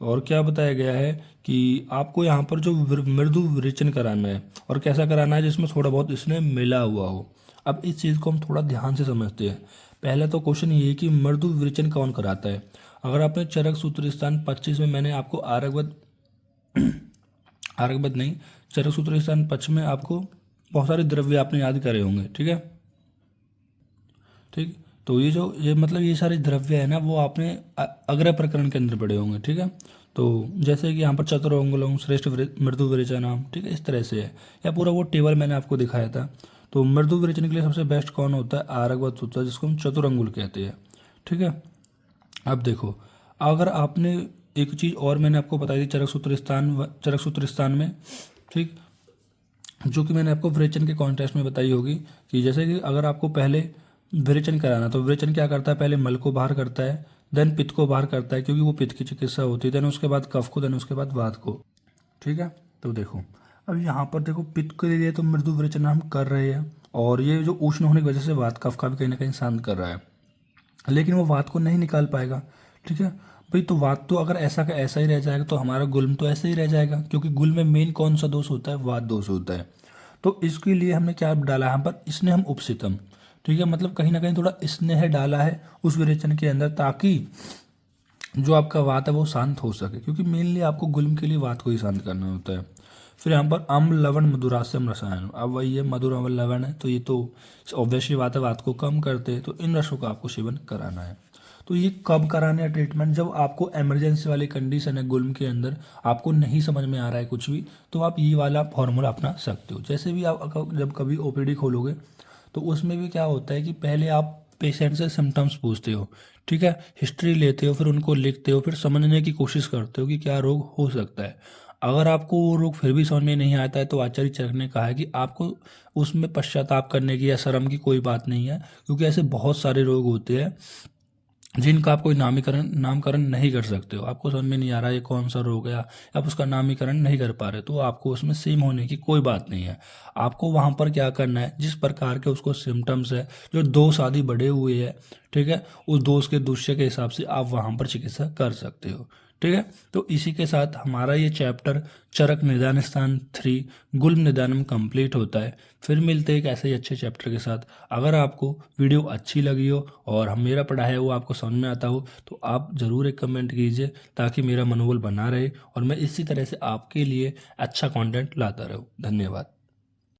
और क्या बताया गया है कि आपको यहाँ पर जो मृदु विरेचन कराना है, और कैसा कराना है जिसमें थोड़ा बहुत स्नेह मिला हुआ हो। अब इस चीज़ को हम थोड़ा ध्यान से समझते हैं। पहला तो क्वेश्चन ये है कि मृदु विरेचन कौन कराता है। अगर आपने चरक सूत्र स्थान 25 में मैंने आपको आरगबद नहीं, चरक सूत्र स्थान 25 में आपको बहुत सारे द्रव्य आपने याद करे होंगे। ठीक है, ठीक, तो ये मतलब ये सारे द्रव्य है ना वो आपने अग्र प्रकरण के अंदर पढ़े होंगे। ठीक है, तो जैसे कि यहाँ पर चतुरंगुलम श्रेष्ठ मृदु विरेचनम, ठीक है, इस तरह से है, या पूरा वो टेबल मैंने आपको दिखाया था। तो मृदु विरेचन के लिए सबसे बेस्ट कौन होता है, आरगवत सूत्र, जिसको हम चतुरंगुल कहते हैं। ठीक है, अब देखो अगर आपने एक चीज़ और मैंने आपको बताई थी चरक सूत्र स्थान में, ठीक, जो कि मैंने आपको विरेचन के कॉन्टेक्स्ट में बताई होगी कि जैसे कि अगर आपको पहले विरेचन कराना, तो विरेचन क्या करता है, पहले मल को बाहर करता है, देन पित्त को बाहर करता है क्योंकि वो पित्त की चिकित्सा होती है, देन उसके बाद कफ को, देन उसके बाद वात को। ठीक है, तो देखो अब यहाँ पर देखो पित्त के लिए तो मृदु विरेचन हम कर रहे हैं, और ये जो उष्ण होने की वजह से वात कफ का भी कहीं ना कहीं शांत कर रहा है, लेकिन वो वात को नहीं निकाल पाएगा। ठीक है भाई, तो वात तो अगर ऐसा का ऐसा ही रह जाएगा तो हमारा गुल्म तो ऐसे ही रह जाएगा, क्योंकि गुल्म में मेन कौन सा दोष होता है, वात दोष होता है। तो इसके लिए हमने क्या डाला यहाँ पर, स्नेहम उपसितम। ठीक है, मतलब कहीं ना कहीं थोड़ा स्नेह डाला है उस विरेचन के अंदर, ताकि जो आपका वात है वो शांत हो सके, क्योंकि मेनली आपको गुल्म के लिए वात को ही शांत करना होता है। फिर यहाँ पर अम्ल लवण मधुरास्यम रसायन, अब वही है मधुर अम्ल लवण है, तो ये तो ऑब्वियसली बात है, वात को कम करते हैं, तो इन रसों का आपको सेवन कराना है। तो ये कब कराना है ट्रीटमेंट, जब आपको इमरजेंसी वाली कंडीशन है गुल्म के अंदर, आपको नहीं समझ में आ रहा है कुछ भी, तो आप ये वाला फॉर्मूला अपना सकते हो। जैसे भी आप जब कभी ओपीडी खोलोगे तो उसमें भी क्या होता है कि पहले आप पेशेंट से सिम्टम्स पूछते हो, ठीक है, हिस्ट्री लेते हो, फिर उनको लिखते हो, फिर समझने की कोशिश करते हो कि क्या रोग हो सकता है। अगर आपको वो रोग फिर भी समझ में नहीं आता है तो आचार्य चरक ने कहा है कि आपको उसमें पश्चाताप करने की या शर्म की कोई बात नहीं है, क्योंकि ऐसे बहुत सारे रोग होते हैं जिनका आप कोई नामकरण नहीं कर सकते हो। आपको समझ में नहीं आ रहा ये कौन सा रोग है, आप उसका नामकरण नहीं कर पा रहे, तो आपको उसमें सेम होने की कोई बात नहीं है। आपको वहाँ पर क्या करना है, जिस प्रकार के उसको सिम्टम्स है, जो दोष आदि बढ़े हुए हैं, ठीक है, उस दोष के दूष्य के हिसाब से आप वहाँ पर चिकित्सा कर सकते हो। ठीक है, तो इसी के साथ हमारा ये चैप्टर चरक निदान स्थान 3 गुल्म निदानम कंप्लीट होता है। फिर मिलते हैं एक ऐसे ही अच्छे चैप्टर के साथ। अगर आपको वीडियो अच्छी लगी हो और हम मेरा पढ़ा है वो आपको समझ में आता हो तो आप ज़रूर एक कमेंट कीजिए, ताकि मेरा मनोबल बना रहे और मैं इसी तरह से आपके लिए अच्छा कंटेंट लाता रहूँ। धन्यवाद।